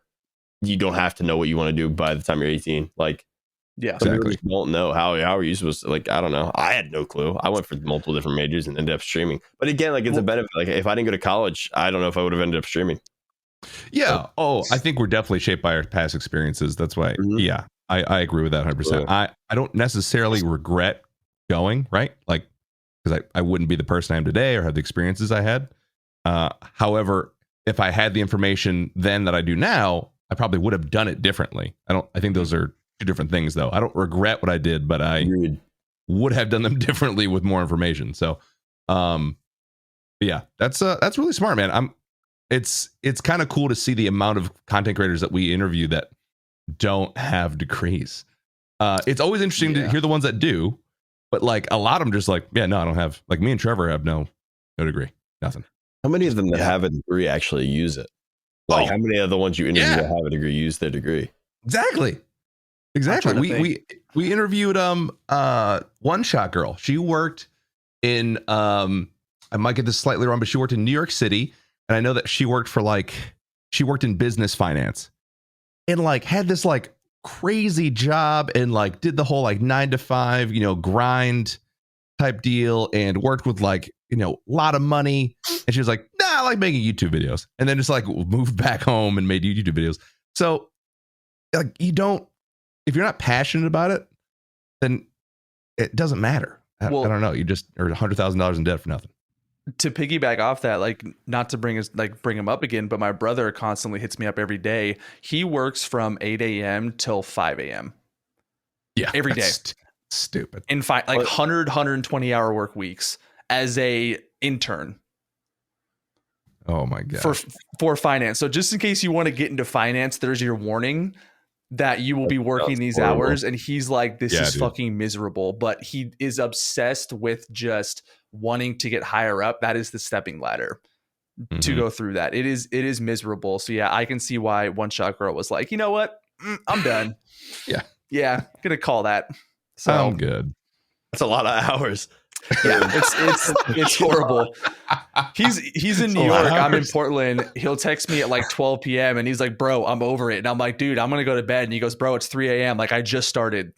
you don't have to know what you want to do by the time you're 18. Like, exactly. You won't know how are you supposed to, like, I don't know. I had no clue. I went for multiple different majors and ended up streaming. But again, like, it's a benefit. Like, if I didn't go to college, I don't know if I would have ended up streaming. Yeah. I think we're definitely shaped by our past experiences. That's why. Yeah, I agree with that 100%. I don't necessarily regret going, right? Like, because I wouldn't be the person I am today or have the experiences I had. However, if I had the information then that I do now, I probably would have done it differently. I think those are two different things, though. I don't regret what I did, but I would have done them differently with more information. So, yeah, that's really smart, man. It's kind of cool to see the amount of content creators that we interview that don't have degrees. It's always interesting to hear the ones that do, but like a lot of them just like, yeah, no, I don't have. Like me and Trevor have no degree, nothing. How many of them that have a degree actually use it? Like, how many of the ones you interview that have a degree use their degree? Exactly. We interviewed One Shot Girl. She worked in I might get this slightly wrong, but she worked in New York City, and I know that she worked in business finance, and like had this like crazy job, and like did the whole like 9 to 5 grind type deal, and worked with like a lot of money, and she was like, nah, I like making YouTube videos, and then just like moved back home and made YouTube videos. So like if you're not passionate about it, then it doesn't matter. I don't know. You just are $100,000 in debt for nothing. To piggyback off that, like, not to bring him up again, but my brother constantly hits me up every day. He works from 8 a.m. till 5 a.m. Yeah, every day. Stupid. In 120 hour work weeks as a intern. Oh my god. For finance. So just in case you want to get into finance, there's your warning that you will be working these hours. And he's like, this is fucking miserable, but he is obsessed with just wanting to get higher up. That is the stepping ladder to go through that. It is miserable. So yeah, I can see why One Shot Girl was like, you know what? I'm done. Yeah. Gonna call that. So I'm good. That's a lot of hours. Yeah, it's horrible. He's in New York. I'm in Portland. He'll text me at like 12 p.m. and he's like, bro, I'm over it. And I'm like, dude, I'm gonna go to bed. And he goes, bro, it's 3 a.m. Like, I just started.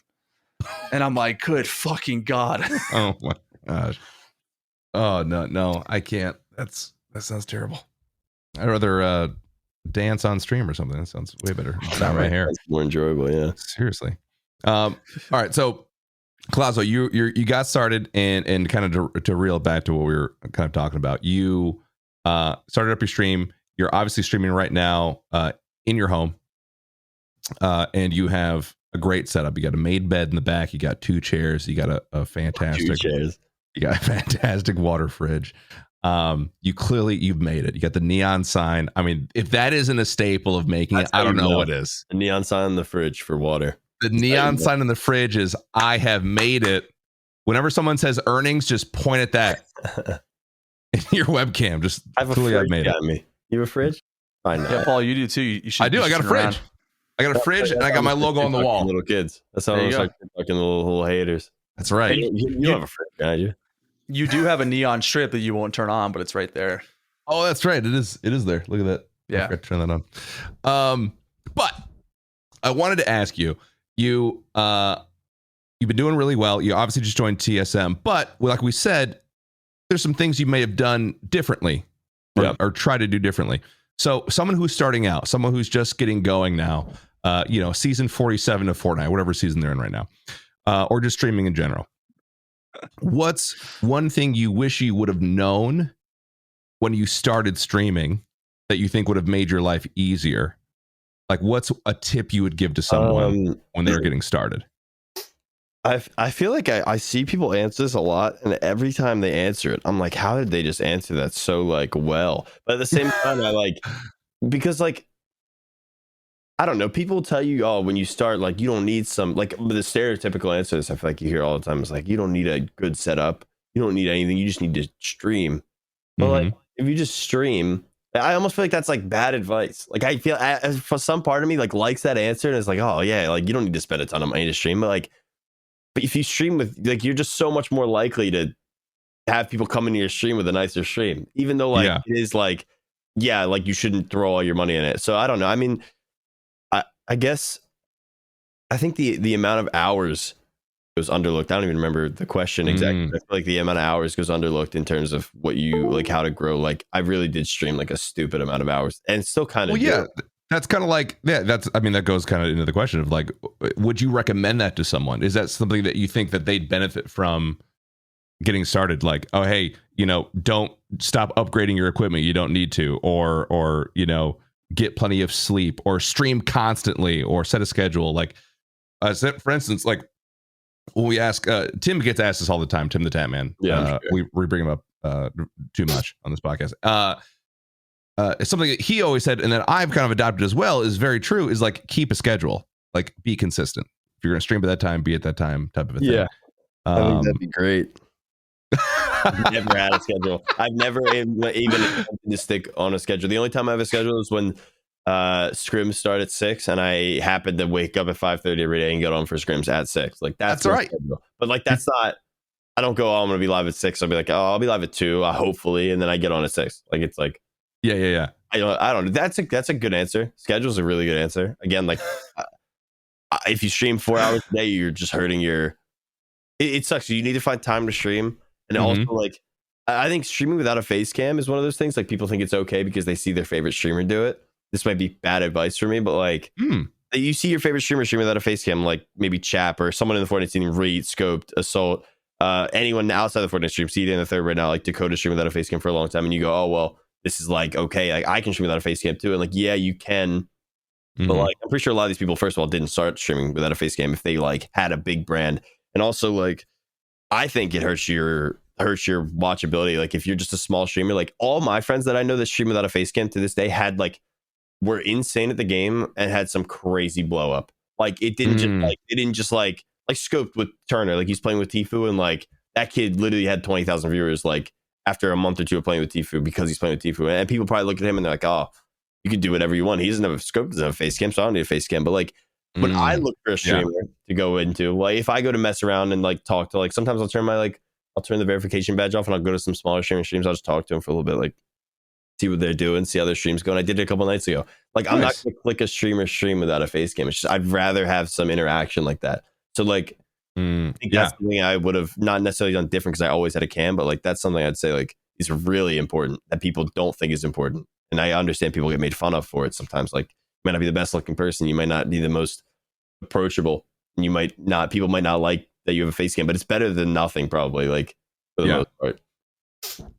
And I'm like, good fucking God. Oh my gosh. Oh no, I can't. That sounds terrible. I'd rather dance on stream or something. That sounds way better. It's not right here. That's more enjoyable, yeah. Seriously. All right, so Co1azo, you got started, and kind of to reel it back to what we were kind of talking about. You started up your stream. You're obviously streaming right now in your home, and you have a great setup. You got a made bed in the back. You got 2 chairs. You got a fantastic 2 chairs. You got a fantastic water fridge. You've made it. You got the neon sign. I mean, if that isn't a staple of making it, I don't know what is. The neon sign in the fridge for water. The neon sign in the fridge is I have made it. Whenever someone says earnings, just point at that in your webcam. Just I have a clearly fridge. I've made it. Me. You have a fridge? Fine. Yeah, Paul, you do too. You should. I do. I got a fridge. Around. I got a fridge, and I got my logo on the wall. Little kids. That's how it's like fucking little haters. That's right. You have a fridge, guy, you? You do have a neon strip that you won't turn on, but it's right there. Oh, that's right. It is there. Look at that. Yeah. I forgot to turn that on. But I wanted to ask you. You've been doing really well. You obviously just joined TSM, but like we said, there's some things you may have done differently or try to do differently. So someone who's starting out, someone who's just getting going now, season 47 of Fortnite, whatever season they're in right now, or just streaming in general. What's one thing you wish you would have known when you started streaming that you think would have made your life easier? Like, what's a tip you would give to someone when they're getting started? I feel like I see people answer this a lot, and every time they answer it, I'm like, how did they just answer that so like well? But at the same time, because I don't know, people tell you, oh, when you start, like, you don't need some, like, the stereotypical answers I feel like you hear all the time is like, you don't need a good setup, you don't need anything, you just need to stream. But like, if you just stream, I almost feel like that's like bad advice. Like, I feel for some part of me likes that answer, and it's like, oh yeah, like, you don't need to spend a ton of money to stream, but if you stream with, like, you're just so much more likely to have people come into your stream with a nicer stream, even though it is like, yeah, like, you shouldn't throw all your money in it. So I don't know. I mean, I guess I think the amount of hours goes underlooked. I don't even remember the question exactly. I feel like the amount of hours goes underlooked in terms of what you like, how to grow. Like, I really did stream like a stupid amount of hours, and still kind of That's kind of like, that goes kind of into the question of like, would you recommend that to someone? Is that something that you think that they'd benefit from getting started? Like, oh, hey, don't stop upgrading your equipment. You don't need to, or get plenty of sleep, or stream constantly, or set a schedule. Like, for instance, like when we ask, Tim gets asked this all the time, Tim the Tap Man. Yeah, we bring him up too much on this podcast. It's something that he always said, and that I've kind of adopted as well, is very true, is like, keep a schedule, like, be consistent. If you're going to stream at that time, be at that time, type of a thing. Yeah, I think that'd be great. I've never had a schedule. I've never even attempted to stick on a schedule. The only time I have a schedule is when scrims start at 6, and I happen to wake up at 5:30 every day and get on for scrims at 6. Like, that's right. Schedule. But like, that's not. I don't go, oh, I'm gonna be live at 6. I'll be like, oh, I'll be live at 2, hopefully, and then I get on at 6. Like, it's like, yeah. I don't know. That's a good answer. Schedule's a really good answer. Again, like, if you stream 4 hours a day, you're just hurting your. It sucks. You need to find time to stream. And also, like, I think streaming without a face cam is one of those things. Like, people think it's okay because they see their favorite streamer do it. This might be bad advice for me, but like, you see your favorite streamer stream without a face cam, like maybe Chap or someone in the Fortnite team, Reed, Scoped, Assault, anyone outside the Fortnite stream, see it in the third right now, like Dakota stream without a face cam for a long time, and you go, oh well, this is like okay, like, I can stream without a face cam too, and like, yeah, you can. But like, I'm pretty sure a lot of these people, first of all, didn't start streaming without a face cam if they like had a big brand, and also like, I think it hurts your watchability. Like, if you're just a small streamer, like all my friends that I know that stream without a face cam to this day were insane at the game and had some crazy blow up. Like, it didn't just like Scoped with Turner, like, he's playing with Tfue, and like, that kid literally had 20,000 viewers like after a month or two of playing with Tfue, because he's playing with Tfue, and people probably look at him and they're like, oh, you can do whatever you want. He doesn't have Scoped, doesn't have a face cam, so I don't need a face cam. But like, when I look for a streamer to go into, like, if I go to mess around and like talk to, like, sometimes I'll turn the verification badge off, and I'll go to some smaller streamer streams. I'll just talk to them for a little bit, like, see what they're doing, see how their streams go. And I did it a couple nights ago. Like, I'm not going to click a streamer stream without a face cam. It's just, I'd rather have some interaction like that. So like, I think that's something I would have not necessarily done different because I always had a cam, but like, that's something I'd say like is really important that people don't think is important. And I understand people get made fun of for it sometimes. Like, you might not be the best looking person, you might not be the most approachable, and people might not like that you have a face cam, but it's better than nothing probably. Like for the most part.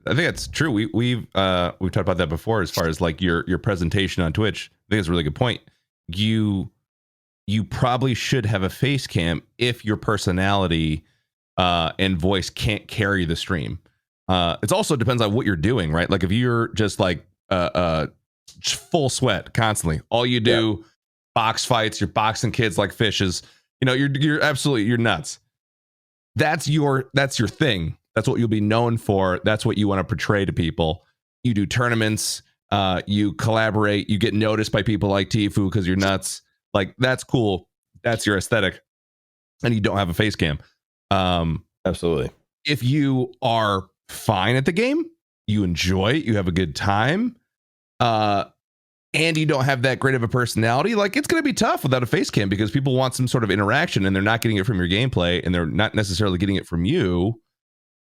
I think that's true. We've talked about that before as far as like your presentation on Twitch. I think it's a really good point. You probably should have a face cam if your personality and voice can't carry the stream. It also depends on what you're doing, right? Like if you're just like full sweat constantly, all you do box fights, you're boxing kids like fishes. You know, you're absolutely, you're nuts. That's your thing. That's what you'll be known for. That's what you want to portray to people. You do tournaments, you collaborate, you get noticed by people like Tfue because you're nuts. Like that's cool. That's your aesthetic. And you don't have a face cam. Absolutely. If you are fine at the game, you enjoy it, you have a good time, and you don't have that great of a personality, like it's going to be tough without a face cam because people want some sort of interaction and they're not getting it from your gameplay and they're not necessarily getting it from you.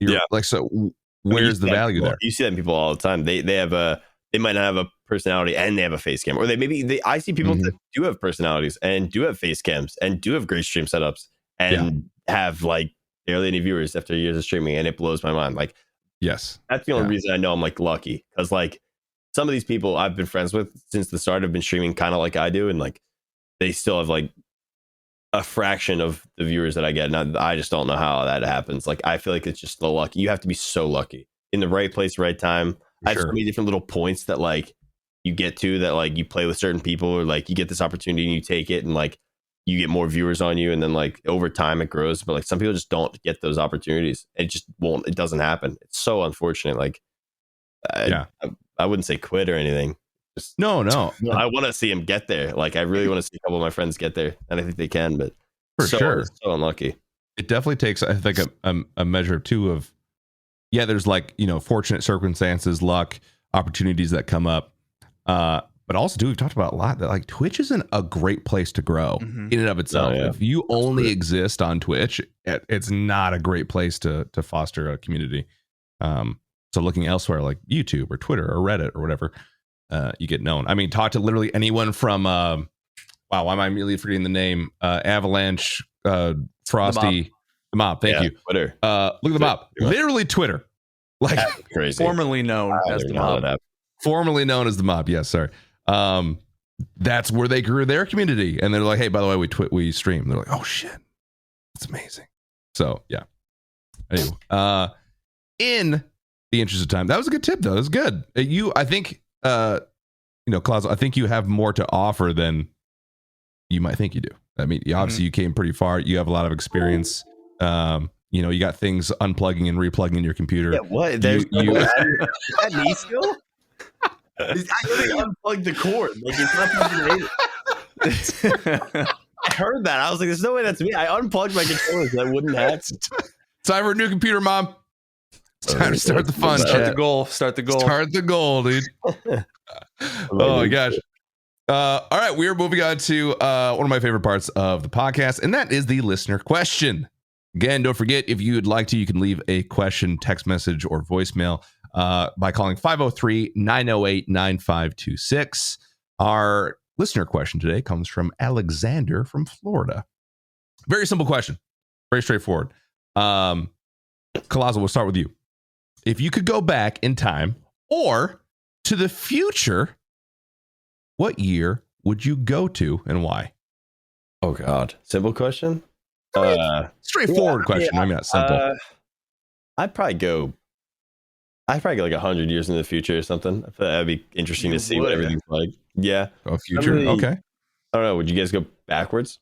You're like, so where's the value there? You see that in people all the time. They might not have a personality and they have a face cam, or I see people that do have personalities and do have face cams and do have great stream setups and have like barely any viewers after years of streaming, and it blows my mind. Like, yes, that's the only reason I know I'm like lucky, because like some of these people I've been friends with since the start have been streaming kind of like I do, and like they still have like a fraction of the viewers that I get. And I just don't know how that happens. Like, I feel like it's just the lucky. You have to be so lucky in the right place, right time. I have so many different little points that like you get to, that like you play with certain people, or like you get this opportunity and you take it, and like you get more viewers on you, and then like over time it grows. But like some people just don't get those opportunities. It doesn't happen. It's so unfortunate. Like, I wouldn't say quit or anything. Just, no. I want to see him get there. Like, I really want to see a couple of my friends get there, and I think they can. But for sure, so unlucky. It definitely takes, I think, a measure too of, there's like, fortunate circumstances, luck, opportunities that come up. But also, too, we've talked about a lot that like Twitch isn't a great place to grow in and of itself. If you only exist on Twitch, it's not a great place to foster a community. So looking elsewhere like YouTube or Twitter or Reddit or whatever, you get known. I mean, talk to literally anyone from, wow, why am I immediately forgetting the name? Avalanche, Frosty, the Mob. Thank you. Twitter. Look at the Mob. Literally Twitter. Like, that's crazy. Formerly known as the Mob. Formerly known as the Mob. Yes, sorry. That's where they grew their community. And they're like, hey, by the way, we stream. They're like, oh shit, that's amazing. So yeah. Anyway, in the interest of time, that was a good tip though. It was good. I think, Co1azo, I think you have more to offer than you might think you do. I mean, obviously you came pretty far. You have a lot of experience. You got things unplugging and replugging in your computer. Yeah, what? There's that me still? I really unplugged the cord. Like, it's not I heard that. I was like, there's no way that's me. I unplugged my controllers. That wouldn't happen. Time for a new computer, Mom. It's time to start the fun. Start the goal. Start the goal, dude. Oh my gosh. All right, we are moving on to one of my favorite parts of the podcast, and that is the listener question. Again, don't forget, if you'd like to, you can leave a question, text message, or voicemail by calling 503-908-9526. Our listener question today comes from Alexander from Florida. Very simple question. Very straightforward. Co1azo, we'll start with you. If you could go back in time or to the future, what year would you go to and why? Oh God. Simple question? Straightforward question. I mean, not simple. I'd probably go like 100 years into the future or something. I feel that'd be interesting to see what everything's like. Yeah. Oh, future. Okay. I don't know. Would you guys go backwards?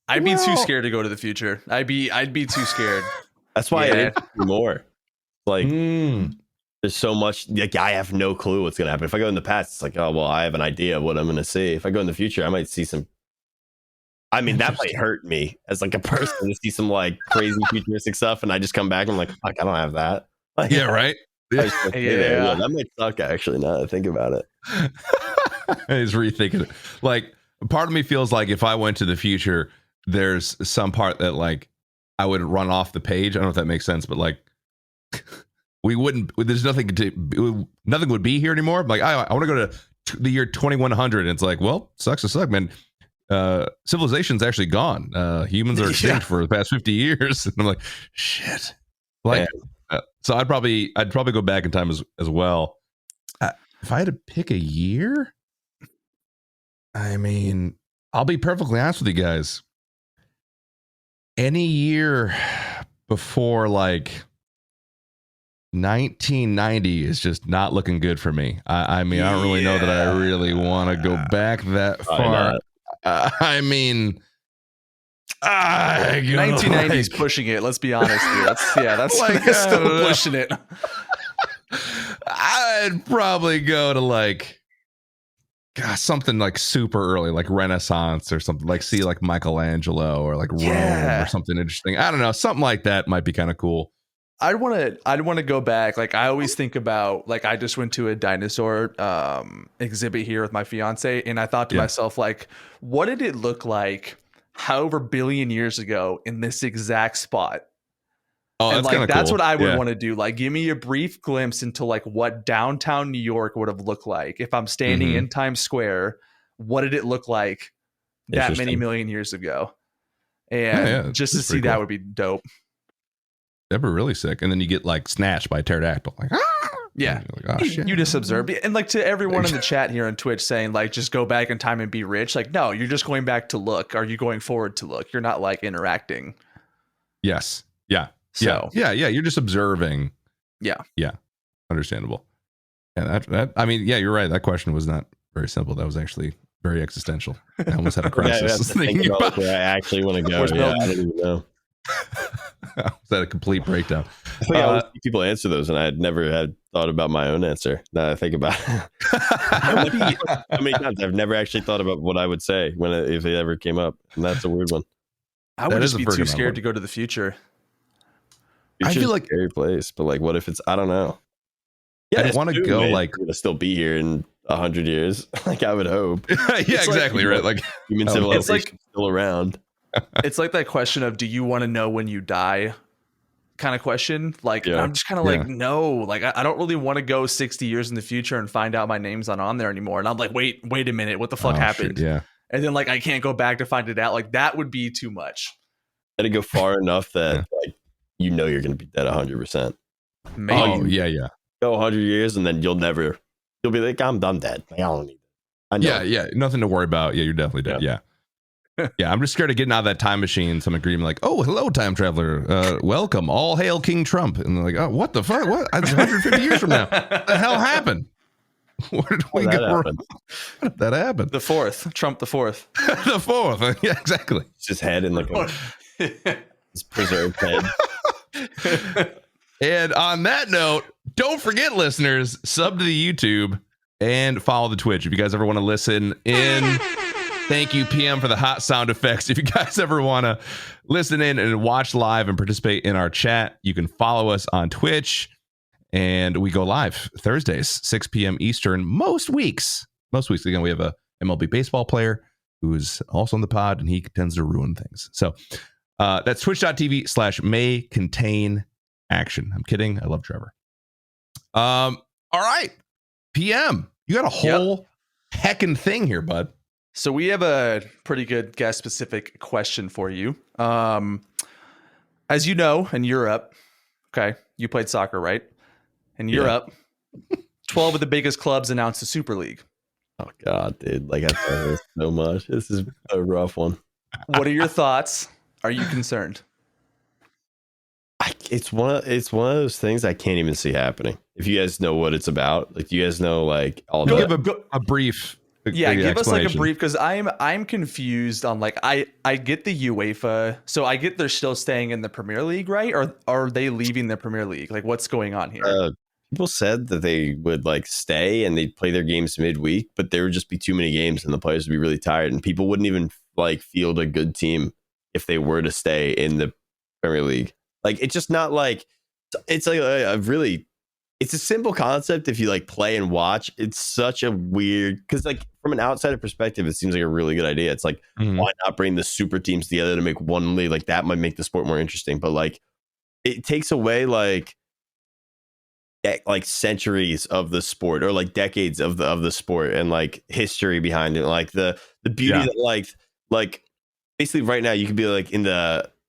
I'd be too scared to go to the future. I'd be too scared. That's why I didn't do more. Like, there's so much. Like, I have no clue what's gonna happen. If I go in the past, it's like, oh well, I have an idea of what I'm gonna see. If I go in the future, I might see some. I mean, that might hurt me as like a person to see some like crazy futuristic stuff, and I just come back and I'm like, fuck, I don't have that. Like, yeah, right. Yeah, that might suck. Actually, now that I think about it, he's rethinking it. Like, part of me feels like if I went to the future, there's some part that like I would run off the page. I don't know if that makes sense, but like we wouldn't. There's nothing would be here anymore. Like, I want to go to the year 2100. And it's like, well, sucks to suck, man. civilization's actually gone. Humans are extinct for the past 50 years. And I'm like, shit. Like, so I'd probably go back in time as well. If I had to pick a year, I mean, I'll be perfectly honest with you guys. Any year before like 1990 is just not looking good for me. I mean, I don't really know that I really want to go back that far. I mean, 1990s pushing it. Let's be honest here. That's Like, that's still pushing it. I'd probably go to like, gosh, something like super early, like Renaissance or something. Like see like Michelangelo or like Rome or something interesting. I don't know. Something like that might be kind of cool. I'd want to go back. Like I always think about, like I just went to a dinosaur exhibit here with my fiance, and I thought to myself, like, what did it look like however billion years ago in this exact spot? Oh, and that's like that's cool. what I would want to do. Like give me a brief glimpse into like what downtown New York would have looked like if I'm standing in Times Square. What did it look like that many million years ago? And just to see that would be dope. That'd be really sick. And then you get like snatched by a pterodactyl. Like, yeah. Like, oh, shit. You just observe. And like to everyone in the chat here on Twitch saying like, just go back in time and be rich. Like, no, you're just going back to look. Are you going forward to look? You're not like interacting. Yes. Yeah. So yeah. You're just observing. Yeah. Understandable. Yeah. That I mean, yeah, you're right. That question was not very simple. That was actually very existential. I almost had a crisis. Thinking about where I actually want to go. Yeah, I don't even know. Was that a complete breakdown? I think I always see people answer those, and I had never had thought about my own answer. Now that I think about it, how many times I've never actually thought about what I would say if it ever came up, and that's a weird one. I would just be too scared to go to the future. I feel like a scary place, but like, what if it's? I don't know. Yeah, I want to go like to still be here in 100 years. Like I would hope. Yeah, exactly right. Like human civilization is still around. It's like that question of, do you want to know when you die kind of question? Like, I'm just kind of like, no, like, I don't really want to go 60 years in the future and find out my name's not on there anymore. And I'm like, wait a minute. What the fuck happened? Shit, yeah. And then like, I can't go back to find it out. Like that would be too much. Gotta go far enough that like, you know, you're going to be dead 100%. Maybe. Oh yeah. Go 100 years and then you'll be like, I'm dead. Like, I don't need it. I know. Yeah. Nothing to worry about. Yeah. You're definitely dead. Yeah. Yeah, I'm just scared of getting out of that time machine. Some agreement like, oh, hello, time traveler. Welcome. All hail King Trump. And they're like, oh, what the fuck? What? It's 150 years from now. What the hell happened? Where did we go wrong? How did that happen? The fourth. Trump the fourth. The fourth. Yeah, exactly. It's his head in like his preserved head. And on that note, don't forget, listeners, sub to the YouTube and follow the Twitch. If you guys ever want to listen in... Thank you, PM, for the hot sound effects. If you guys ever want to listen in and watch live and participate in our chat, you can follow us on Twitch. And we go live Thursdays, 6 p.m. Eastern, most weeks. Again, we have a MLB baseball player who's also on the pod, and he tends to ruin things. So that's twitch.tv/may contain action. I'm kidding. I love Trevor. All right. PM, you got a whole heckin' thing here, bud. So we have a pretty good guest specific question for you. As you know, in Europe, okay, you played soccer, right? In Europe, 12 of the biggest clubs announced a Super League. Oh God, dude! Like I thought this so much. This is a rough one. What are your thoughts? Are you concerned? It's one of those things I can't even see happening. If you guys know what it's about, like, do you guys know like all give a brief? Yeah, give us like a brief, because I'm confused on like I get the UEFA, so I get they're still staying in the Premier League, right? Or are they leaving the Premier League? Like what's going on here? People said that they would like stay and they'd play their games midweek, but there would just be too many games and the players would be really tired, and people wouldn't even like field a good team if they were to stay in the Premier League. Like it's just not like it's like a really. It's a simple concept if you like play and watch. It's such a weird, because like from an outsider perspective, it seems like a really good idea. It's like, why not bring the super teams together to make one league? Like that might make the sport more interesting. But like it takes away like centuries of the sport, or like decades of the sport, and like history behind it. Like the beauty that like like basically right now you could be like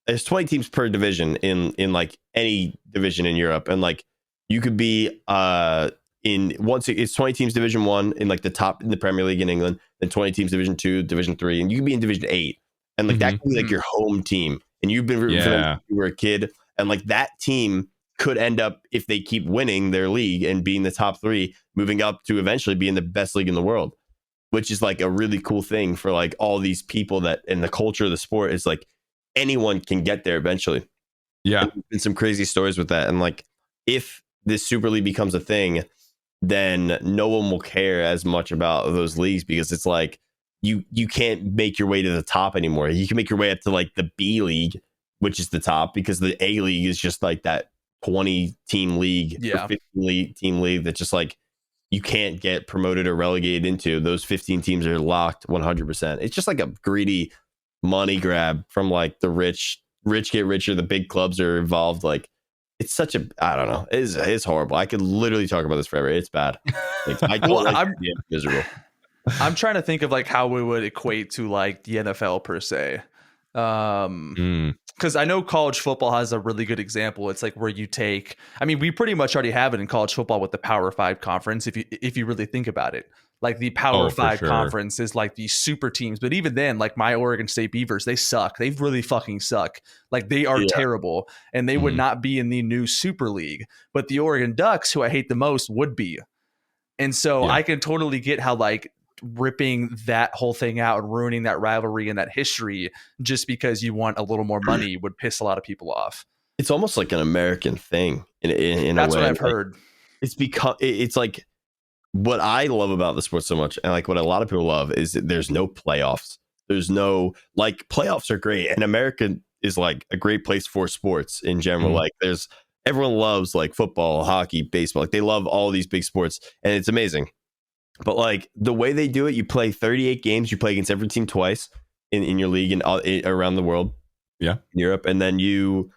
there's 20 teams per division in like any division in Europe, and like you could be it's 20 teams Division 1 in like the top in the Premier League in England, then 20 teams Division 2, Division 3, and you could be in Division 8, and like that could be like your home team, and you've been rooting for them since you were a kid, and like that team could end up, if they keep winning their league and being the top 3, moving up to eventually being the best league in the world, which is like a really cool thing for like all these people that in the culture of the sport is like anyone can get there eventually. Yeah. And there's been some crazy stories with that. And like, if this Super League becomes a thing, then no one will care as much about those leagues, because it's like you can't make your way to the top anymore. You can make your way up to like the B League, which is the top, because the A League is just like that 20 team league, or 15 team league that just like you can't get promoted or relegated into. Those 15 teams are locked 100%. It's just like a greedy money grab from like the rich get richer. The big clubs are involved. Like, it's such a, I don't know. It's horrible. I could literally talk about this forever. It's bad. Like, I'm miserable. I'm trying to think of like how we would equate to like the NFL per se. Because I know college football has a really good example. It's like where you take, I mean, we pretty much already have it in college football with the Power 5 conference. If you really think about it, like the Power 5 conference is like these super teams. But even then, like my Oregon State Beavers, they suck. They really fucking suck. Like they are terrible, and they would not be in the new Super League. But the Oregon Ducks, who I hate the most, would be. And so I can totally get how like ripping that whole thing out and ruining that rivalry and that history just because you want a little more money would piss a lot of people off. It's almost like an American thing in a way. That's what I've heard. It's like what I love about the sport so much, and like what a lot of people love, is that there's no playoffs. There's no, like, playoffs are great, and America is like a great place for sports in general. Like everyone loves like football, hockey, baseball. Like they love all these big sports, and it's amazing. But like the way they do it, you play 38 games, you play against every team twice in your league and around the world. Yeah. Europe. And then you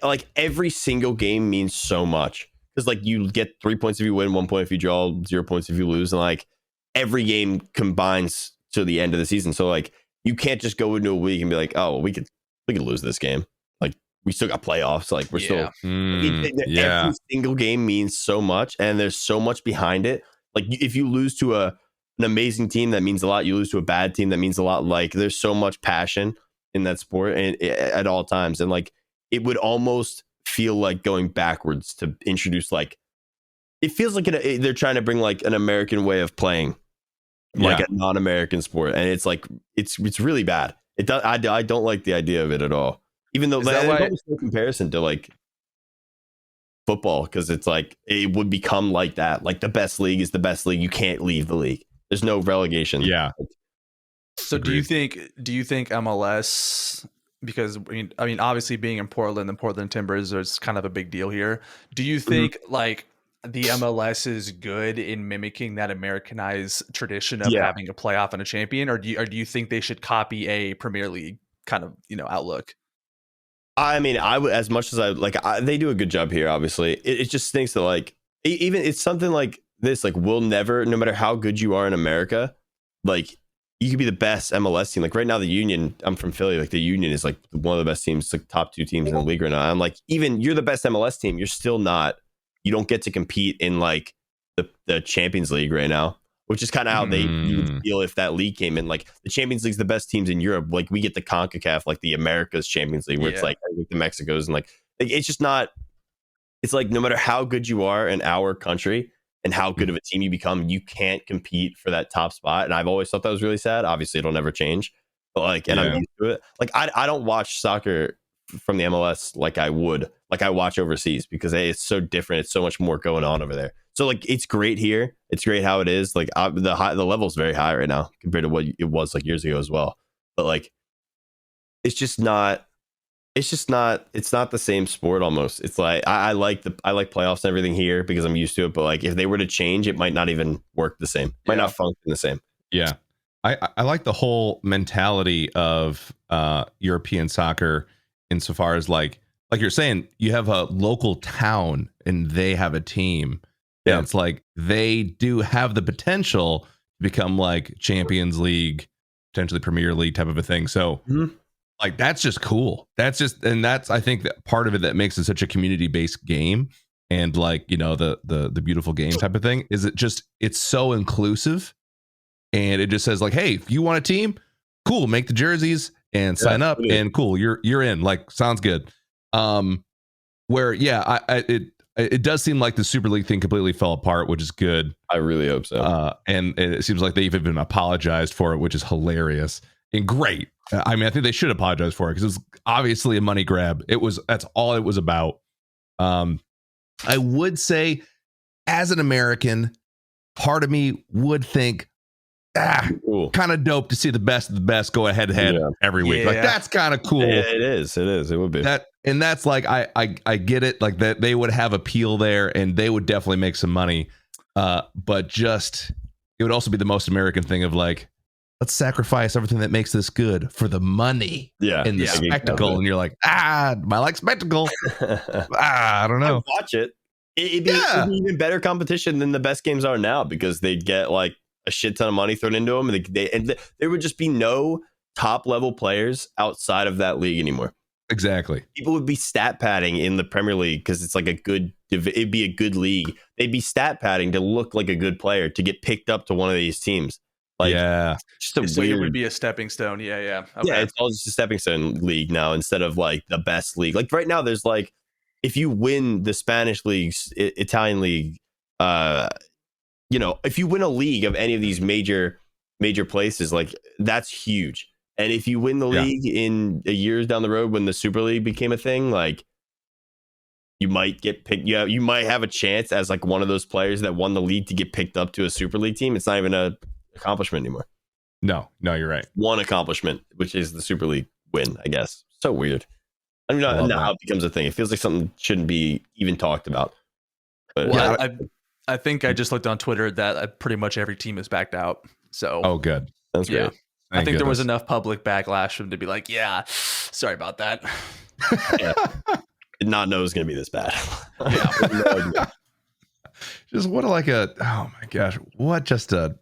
like every single game means so much, because like you get 3 points if you win, 1 point if you draw, 0 points if you lose. And like every game combines to the end of the season. So like you can't just go into a week and be like, oh, we could lose this game. Like we still got playoffs. Like we're still every single game means so much, and there's so much behind it. Like if you lose to an amazing team, that means a lot. You lose to a bad team, that means a lot. Like there's so much passion in that sport and at all times. And like it would almost feel like going backwards to introduce, like, it feels like they're trying to bring like an American way of playing, like a non-American sport. And it's like, it's really bad. I don't like the idea of it at all. Even though there's no comparison to like football, because it's like it would become like that. Like the best league is the best league. You can't leave the league. There's no relegation. Yeah. So do you think MLS, because I mean obviously being in Portland, the Portland Timbers is kind of a big deal here. Do you think like the MLS is good in mimicking that Americanized tradition of having a playoff and a champion, or do you think they should copy a Premier League kind of, outlook? I mean, I would, as much as they do a good job here. Obviously, it just stinks that like even it's something like this. Like we'll never, no matter how good you are in America, like you could be the best MLS team. Like right now, the Union. I'm from Philly. Like the Union is like one of the best teams, like top 2 teams in the league right now. I'm like, even you're the best MLS team, you're still not. You don't get to compete in like the Champions League right now, which is kind of how you would feel if that league came in. Like the Champions League's the best teams in Europe. Like we get the CONCACAF, like the America's Champions League, where it's like the Mexico's, and like it's just not. It's like no matter how good you are in our country and how good of a team you become, you can't compete for that top spot. And I've always thought that was really sad. Obviously, it'll never change. But like, and I'm used to it. Like I don't watch soccer from the MLS like I would. Like I watch overseas, because it's so different. It's so much more going on over there. So like it's great here. It's great how it is. Like the level's very high right now compared to what it was like years ago as well. But like it's not the same sport almost. It's like I like playoffs and everything here because I'm used to it. But like if they were to change, it might not even work the same. Might not function the same. Yeah. I like the whole mentality of European soccer insofar as like you're saying, you have a local town and they have a team. Yeah. And it's like they do have the potential to become like Champions League potentially Premier League type of a thing. So like that's just cool. That's I think that part of it that makes it such a community based game and like, you know, the beautiful game type of thing is it's so inclusive, and it just says like, hey, if you want a team, cool, make the jerseys and sign up, and cool, you're in. Like, sounds good. Where it does seem like the Super League thing completely fell apart, which is good. I really hope so. And it seems like they've even apologized for it, which is hilarious and great. I mean, I think they should apologize for it because it's obviously a money grab. That's all it was about. I would say, as an American, part of me would think, kind of dope to see the best of the best go head to head every week. Like, that's kind of cool. It is. It would be that. And that's like, I get it. Like that they would have appeal there and they would definitely make some money. But just, it would also be the most American thing of like, let's sacrifice everything that makes this good for the money and the spectacle. And you're like, I like spectacle. I don't know. I'd watch it. It'd be even better competition than the best games are now because they'd get like a shit ton of money thrown into them. And there would just be no top level players outside of that league anymore. Exactly. People would be stat padding in the Premier League because it's like it'd be a good league. They'd be stat padding to look like a good player to get picked up to one of these teams. Like, just a so weird. It would be a stepping stone. Yeah. Okay. Yeah, it's all just a stepping stone league now instead of like the best league. Like right now, there's like, if you win the Spanish leagues, Italian league, you know, if you win a league of any of these major places, like that's huge. And if you win the league in a years down the road when the Super League became a thing, like you might get picked. Yeah, you might have a chance as like one of those players that won the league to get picked up to a Super League team. It's not even a accomplishment anymore. No, you're right. One accomplishment, which is the Super League win, I guess. So weird. I don't know how it becomes a thing. It feels like something shouldn't be even talked about. But I think I just looked on Twitter that pretty much every team is backed out. So good. That's great. I think there was enough public backlash for them to be like, sorry about that. Did not know it was going to be this bad. Just what oh my gosh, what just a,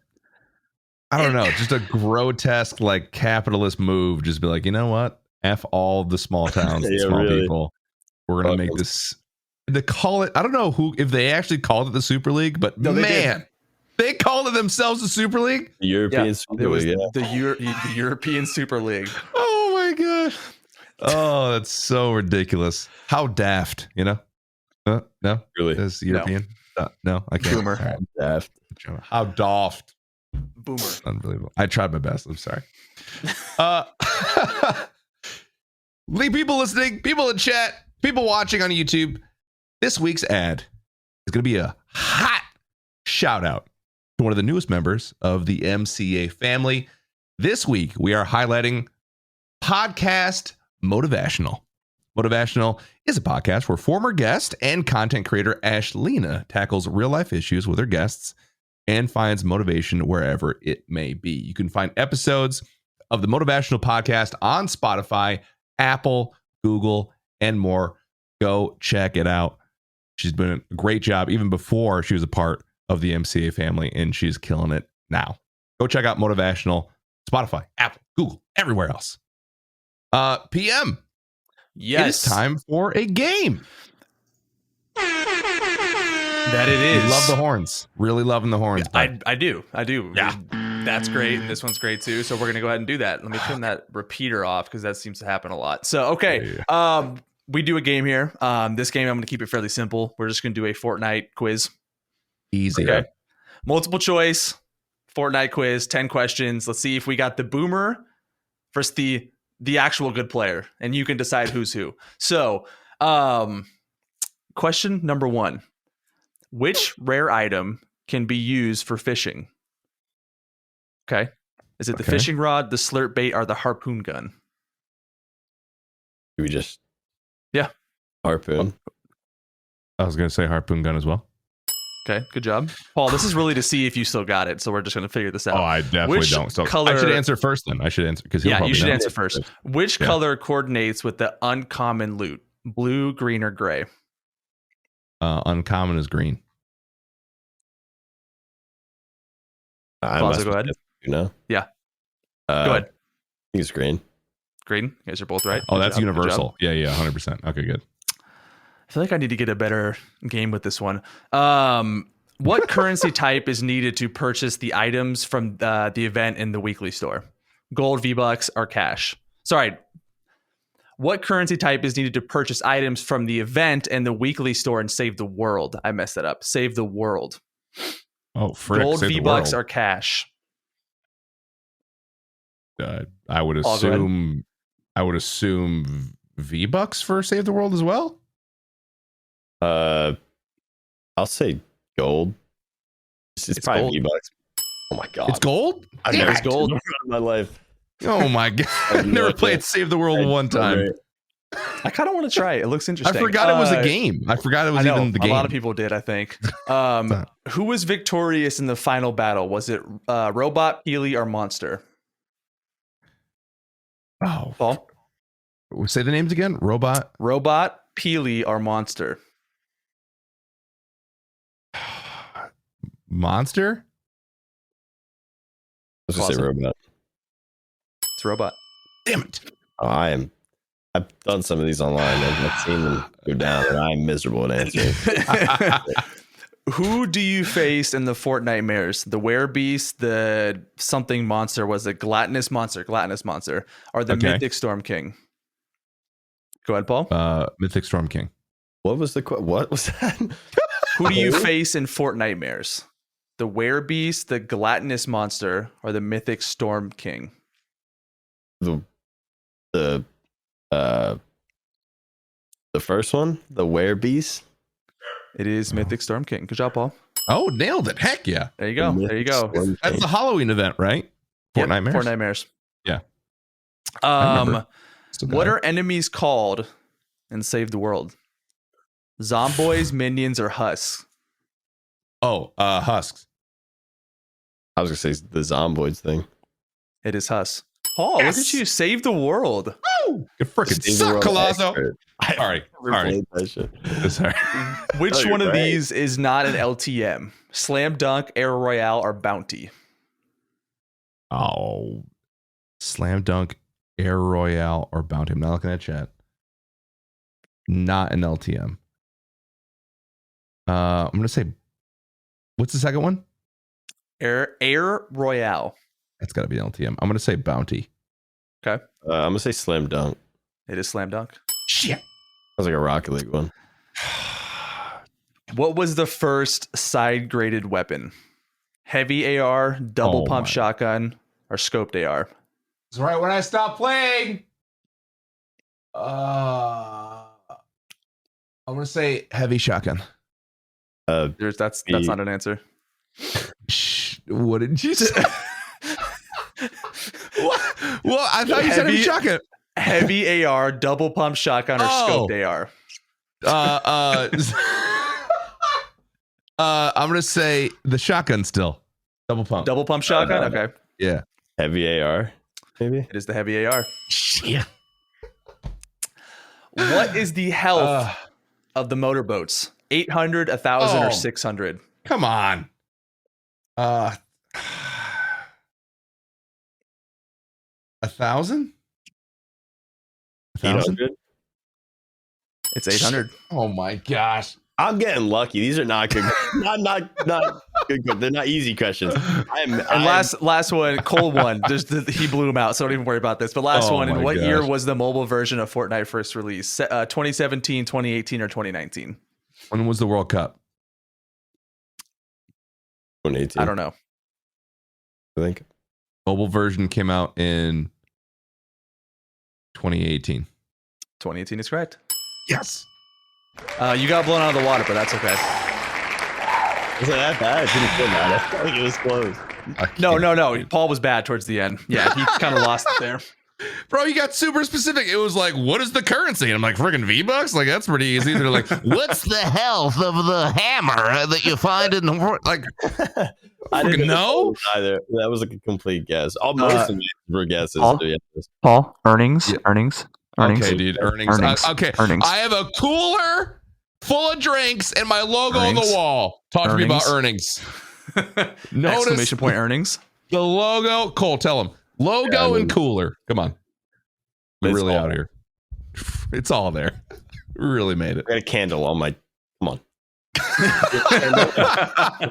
I don't know, just a grotesque like capitalist move. Just be like, you know what? F all the small towns, the small people. We're going to make this, to call it, I don't know if they actually called it the Super League, but they called it themselves the Super League. The European Super League. The European Super League. Oh my gosh. Oh, that's so ridiculous. How daft, you know? No, really? Is European? No, I can't. Boomer. Right. Daft. How daft. Boomer. Unbelievable. I tried my best. I'm sorry. People listening, people in chat, people watching on YouTube. This week's ad is going to be a hot shout out to one of the newest members of the MCA family. This week, we are highlighting Podcast Motivational. Motivational is a podcast where former guest and content creator Ashlina tackles real life issues with her guests and finds motivation wherever it may be. You can find episodes of the Motivational podcast on Spotify, Apple, Google, and more. Go check it out. She's been a great job even before she was a part of the MCA family, and she's killing it now. Go check out Motivational, Spotify, Apple, Google, everywhere else. PM. Yes. It is time for a game. That it is. You love the horns. Really loving the horns. I do. Yeah. That's great. And this one's great too. So we're going to go ahead and do that. Let me turn that repeater off because that seems to happen a lot. So, okay. We do a game here. This game, I'm going to keep it fairly simple. We're just going to do a Fortnite quiz. Easy. Okay. Multiple choice, Fortnite quiz, 10 questions. Let's see if we got the boomer versus the actual good player. And you can decide who's who. So, question number 1. Which rare item can be used for fishing? Okay. Is it the fishing rod, the slurp bait, or the harpoon gun? We just Oh, harpoon. I was going to say harpoon gun as well. Okay, good job. Paul, this is really to see if you still got it, so we're just going to figure this out. Oh, I definitely don't. So I should answer first then. I should answer because you should answer first. Which color coordinates with the uncommon loot? Blue, green, or gray? Uncommon is green. Co1azo, go ahead. You know? Yeah. Go ahead. I think it's green. Green. You guys are both right. Oh, Good that's job. Good universal. job. Yeah, 100%. Okay, good. I feel like I need to get a better game with this one. What currency type is needed to purchase the items from the event in the weekly store? Gold, V-Bucks, or cash? Sorry. What currency type is needed to purchase items from the event and the weekly store and save the world? I messed that up. Save the world. Oh, frick. Gold, Save the V-Bucks, world. or cash? I would All good. assume V-Bucks for Save the World as well. I'll say gold. It's probably gold. V-Bucks. Oh my god. It's gold? I've Damn never it. gold. in my life. Oh my god. I've never played Save the World one time. I kind of want to try it. It looks I interesting. forgot it was a game. I forgot it was I know, even the game. a lot of people did, I think. Who was victorious in the final battle? Was it Robot, Peely, or Monster? Oh, Paul? say the names again. Robot. Peely, or Monster? Monster. I was gonna say Co1azo. robot. It's Robot. Damn it. Oh, I've done some of these online. I've seen them go down, and I'm miserable at answering. Who do you face in the Fortnite mares? The Werebeast, the something monster, was it Gluttonous Monster, or the Okay. Mythic Storm King? Go ahead, Paul. Mythic Storm King. What was that? Who do you face in Fortnite mares? The Werebeast, the Gluttonous Monster, or the Mythic Storm King? The first one, the Werebeast. It is Mythic Storm King. Good job, Paul. Oh, nailed it. Heck yeah. There you go. There you go. That's the Halloween event, right? Yep, Fortnite Mares? Fortnite mares. Yeah. I remember. Still got What it. are enemies called in Save the World? Zomboids, minions, or husks? Oh, Husks. I was gonna say the Zomboids thing. It is husks. Paul, Yes. look at you. Save the world. Oh, you freaking Save the suck, world Co1azo. expert. Sorry. Never Sorry. played that shit. Sorry. Which Oh, you're one of right. these is not an LTM? Slam Dunk, Air Royale, or Bounty? Oh, Slam Dunk, Air Royale, or Bounty. I'm not looking at chat. Not an LTM. I'm gonna say, what's the second one? Air Royale. That's got to be an LTM. I'm gonna say Bounty. Okay. I'm gonna say Slam Dunk. It is Slam Dunk. Shit. Sounds like a Rocket League one. What was the first side graded weapon? Heavy AR, double Oh pump my. shotgun, or scoped AR? It's right when I stopped playing. I'm gonna say heavy shotgun. That's not an answer. Shh, what did you say? What? Well, I thought you said heavy Heavy- shotgun. Heavy AR, double pump shotgun, or Oh. scoped AR? I'm gonna say the shotgun still. Double pump. Double pump shotgun? Okay. Yeah. Heavy AR, maybe. It is the heavy AR. Yeah. What is the health of the motorboats? 800, 1,000, Oh. or 600? Come on. 1,000? 1,000? 800. It's 800. Oh my gosh. I'm getting lucky. These are not good. not good. They're not easy questions. And last one, Cole won. He blew him out, so don't even worry about this. But last Oh one, in my what year gosh. was the mobile version of Fortnite first released? 2017, 2018, or 2019? When was the World Cup? 2018. I don't know. I think. Mobile version came out in 2018. 2018 is correct. Yes. You got blown out of the water, but that's okay. Was it that bad? It didn't feel bad. I felt like it was close. No. Paul was bad towards the end. Yeah, he kind of lost it there. Bro, you got super specific. It was like, what is the currency? And I'm like, friggin' V-Bucks? Like, that's pretty easy. They're like, what's the health of the hammer that you find in the world? Like, I friggin' know? either. That was like a complete guess. All most of these were guesses. Paul? So yeah. Paul, earnings. Okay, dude, earnings. Okay, Earnings. I have a cooler full of drinks and my logo on the Earnings. wall. Talk to me about earnings. Notice Exclamation point earnings. the logo. Cole, tell him. Logo Yeah, and cooler. Come on. We're It's really all- out here. It's all there. We really made it. I got a candle on my. Come on.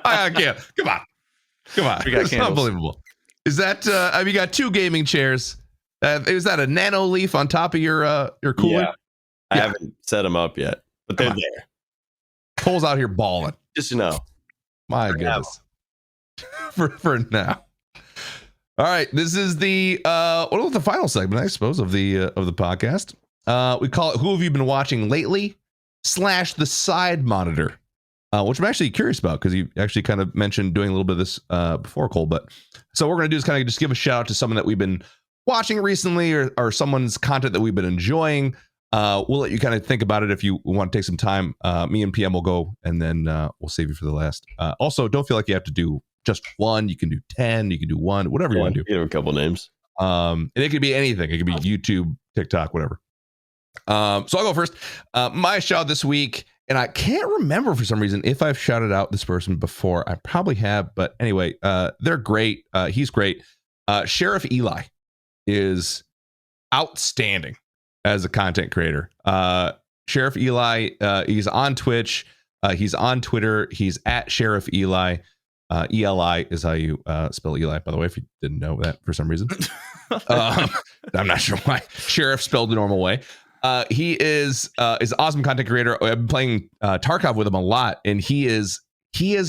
I can't. Come on. Come on. We got It's candles. unbelievable. Is that you got 2 gaming chairs? Is that a nano leaf on top of your cooler? Yeah. I Yeah. haven't set them up yet, but they're Come on. there. Cole's out here balling. Just to know. My goodness. For now. All right. This is the what was the final segment, I suppose, of the podcast. We call it Who Have You Been Watching Lately? / the side monitor. Which I'm actually curious about because you actually kind of mentioned doing a little bit of this before, Cole. But so what we're gonna do is kind of just give a shout out to someone that we've been watching recently or someone's content that we've been enjoying. We'll let you kind of think about it if you want to take some time. Me and PM will go and then we'll save you for the last. Also, don't feel like you have to do just one. You can do 10. You can do one, whatever you want to do. You have a couple names. And it could be anything. It could be YouTube, TikTok, whatever. So I'll go first. My shout this week, and I can't remember for some reason if I've shouted out this person before. I probably have, but anyway, they're great. He's great. Sheriff Eli is outstanding as a content creator. Sheriff Eli, he's on Twitch. He's on Twitter. He's at Sheriff Eli. ELI is how you spell Eli, by the way, if you didn't know that for some reason. I'm not sure why. Sheriff spelled the normal way. He is an awesome content creator. I've been playing Tarkov with him a lot, and he has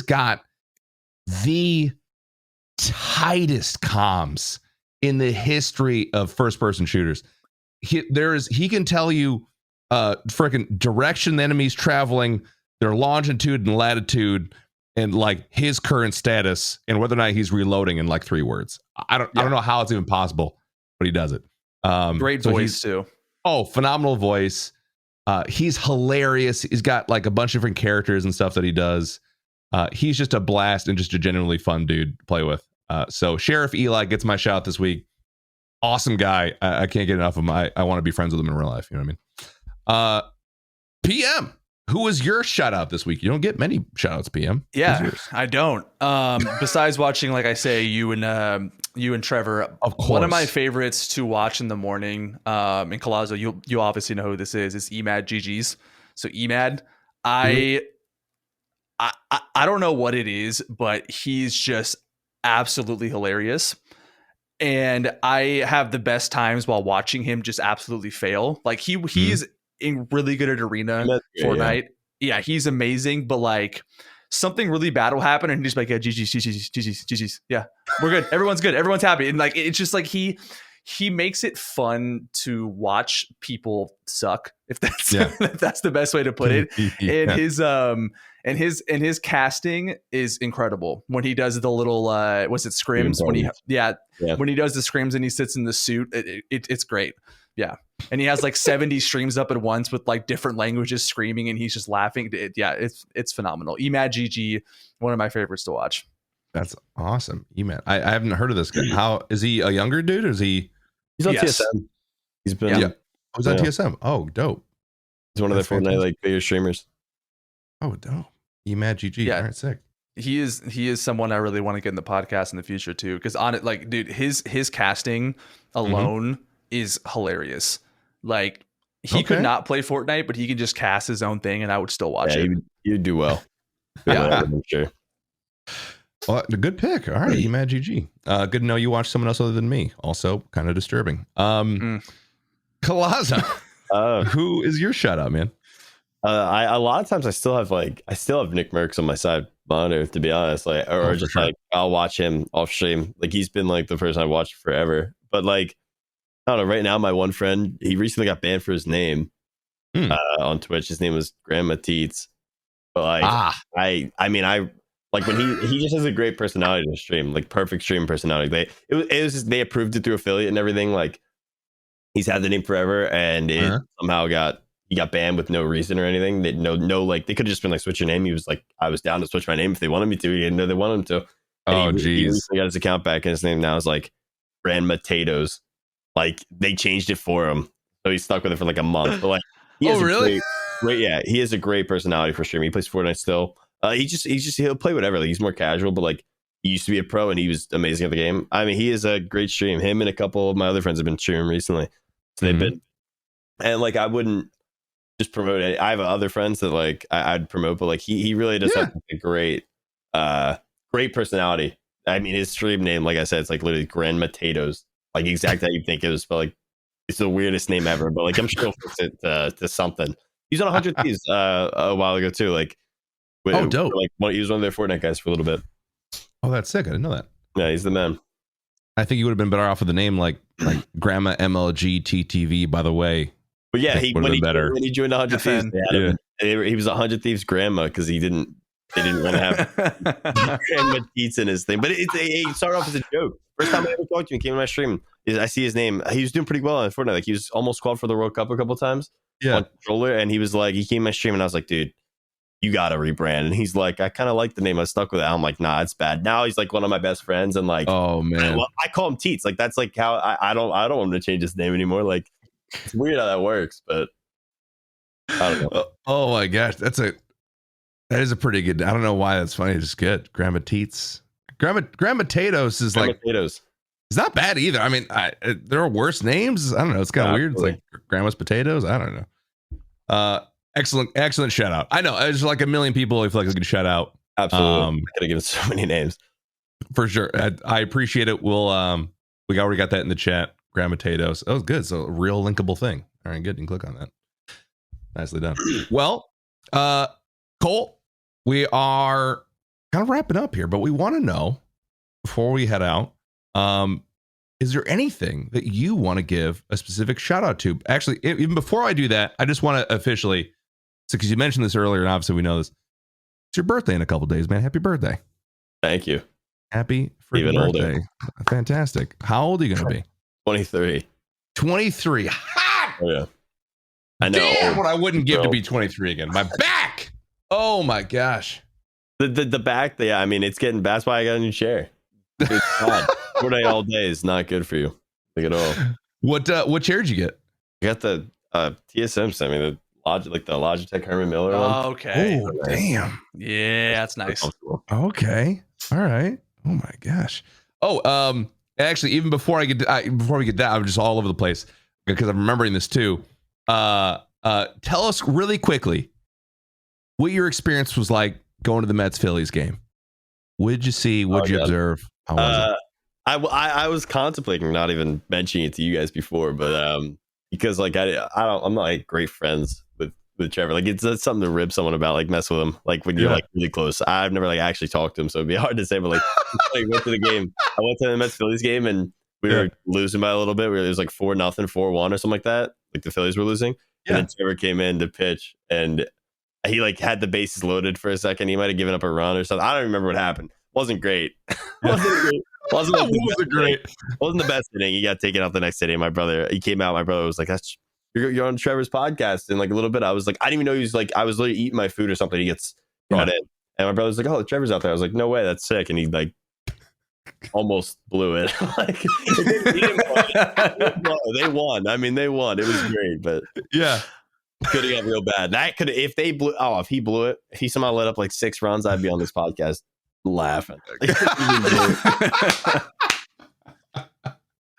got the tightest comms in the history of first-person shooters. He can tell you freaking direction the enemy's traveling, their longitude and latitude, and like his current status, and whether or not he's reloading in like 3 words. I don't know how it's even possible, but he does it. Great so voice too. Oh, phenomenal voice. He's hilarious. He's got like a bunch of different characters and stuff that he does. He's just a blast and just a genuinely fun dude to play with. So Sheriff Eli gets my shout this week. Awesome guy. I can't get enough of him. I want to be friends with him in real life. You know what I mean? PM, who was your shout out this week? You don't get many shout outs, PM. Yeah, I don't. Besides watching, like I say, you and Trevor, Of course. one of my favorites to watch in the morning. In Co1azo, you obviously know who this is. It's Emad GG's. So Emad, I don't know what it is, but he's just absolutely hilarious. And I have the best times while watching him just absolutely fail. Like he's really good at arena Fortnite. Yeah, he's amazing, but like something really bad will happen and he's like, yeah, GG's. Yeah, we're good. Everyone's good. Everyone's happy. And like, it's just like he makes it fun to watch people suck, if that's if that's the best way to put it. And his casting is incredible when he does the little was it scrims when when he does the scrims and he sits in the suit. It's great. Yeah. And he has like 70 streams up at once with like different languages screaming and he's just laughing. It's phenomenal. Emad GG, one of my favorites to watch. That's awesome. Emad. I haven't heard of this guy. How is he a younger dude or is he? He's on Yes. TSM. He's been He's on TSM. Oh, dope. He's one of That's their Fortnite fantastic. like bigger streamers. Oh, dope. Emad GG. Yeah. All right, sick. He is someone I really want to get in the podcast in the future too. Because on it, like, dude, his casting alone is hilarious. Like he could not play Fortnite, but he can just cast his own thing, and I would still watch it. You'd do well. Yeah. I'm sure. Well, a good pick. All right, Emad GG. Good to know you watched someone else other than me. Also, kind of disturbing. Co1azo, who is your shout out, man? I a lot of times I still have Nick Merckx on my side monitor, to be honest. Like, or just like I'll watch him off stream. Like he's been like the person I've watched forever. But like I don't know. Right now, my one friend, he recently got banned for his name on Twitch. His name was Grandma Teets. But like I mean like when he just has a great personality to stream, like perfect stream personality. It was just, they approved it through affiliate and everything. Like he's had the name forever, and it somehow he got banned with no reason or anything. They like they could have just been like switch your name. He was like, I was down to switch my name if they wanted me to. He didn't know they wanted him to. And he got his account back, and his name now is like Grandma Potatoes. Like they changed it for him, so he's stuck with it for like a month. But like, he has he has a great personality for streaming. He plays Fortnite still. He'll play whatever. Like he's more casual, but like he used to be a pro and he was amazing at the game. I mean, he is a great stream. Him and a couple of my other friends have been streaming recently. So they've been, and like, I wouldn't just promote it. I have other friends that like I'd promote, but like he really does have a great personality. I mean, his stream name, like I said, it's like literally Grandma Potatoes, like exactly how you think it was, but like it's the weirdest name ever. But like I'm sure he'll fix it to something. He's on 100 Thieves a while ago too. Like, dope! Like he was one of their Fortnite guys for a little bit. Oh, that's sick. I didn't know that. Yeah, he's the man. I think you would have been better off with the name like Grandma MLG TTV. By the way, but yeah, when he joined 100 Thieves, he was 100 Thieves Grandma because they didn't want to have Grandma Teats in his thing. But he started off as a joke. First time I ever talked to him, he came to my stream. I see his name. He was doing pretty well on Fortnite. Like he was almost called for the World Cup a couple times. Yeah, on controller, and he was like, he came to my stream, and I was like, dude, you gotta rebrand. And he's like, I kind of like the name. I stuck with it. I'm like, nah, it's bad. Now he's like one of my best friends, and like, oh man, I call him Teats. Like that's like how I don't want him to change his name anymore. Like it's weird how that works, but I don't know. Oh my gosh, that is a pretty good. I don't know why that's funny. It's just good. Grandma Teats, Grandma Potatoes is Grandma like Potatoes. It's not bad either. I mean, there are worse names. I don't know. It's kind of weird. It's like Grandma's Potatoes. I don't know. Excellent shout out. I know there's like a million people I feel like I could shout out. Absolutely. I could have given so many names. For sure. I appreciate it. We already got that in the chat. Grandma Potatoes. Oh, good. So a real linkable thing. All right, good. You can click on that. Nicely done. Well, Cole, we are kind of wrapping up here, but we want to know before we head out, is there anything that you want to give a specific shout out to? Actually, even before I do that, I just want to officially, because you mentioned this earlier, and obviously we know this. It's your birthday in a couple days, man. Happy birthday! Thank you. Happy freaking birthday! Older. Fantastic. How old are you going to be? 23. 23. Ha! Oh yeah. I know. Damn, what I wouldn't give to be 23 again. My back. Oh my gosh. The back. Yeah, I mean it's getting bad. That's why I got a new chair. It's bad. 4 day all day is not good for you, like at all. What chair did you get? I got the TSM. I mean the Logitech Herman Miller one. Oh, okay. Oh damn. Yeah, that's nice. Okay. All right. Oh my gosh. Oh, actually, even before we get that, I'm just all over the place because I'm remembering this too. Tell us really quickly what your experience was like going to the Mets Phillies game. What did you see? What did you observe? How was it? I was contemplating not even mentioning it to you guys before, but because like I'm not like great friends with Trevor. Like it's something to rib someone about, like mess with him. Like when you're like really close. I've never like actually talked to him, so it'd be hard to say. But like, I went to the game. I went to the Mets Phillies game, and we were losing by a little bit. It was like 4-0, 4-1 or something like that. Like the Phillies were losing, and then Trevor came in to pitch, and he like had the bases loaded for a second. He might have given up a run or something. I don't remember what happened. Wasn't great. Wasn't the best inning. He got taken out the next inning. My brother was like, "That's you're on Trevor's podcast." And like a little bit, I was like, I didn't even know he was like, I was literally eating my food or something. He gets brought in, and my brother was like, "Oh, Trevor's out there." I was like, "No way, that's sick." And he like almost blew it. Like he didn't they won. I mean, they won. It was great, but could have got real bad. That could if he blew it, if he somehow let up like 6 runs, I'd be on this podcast laughing. I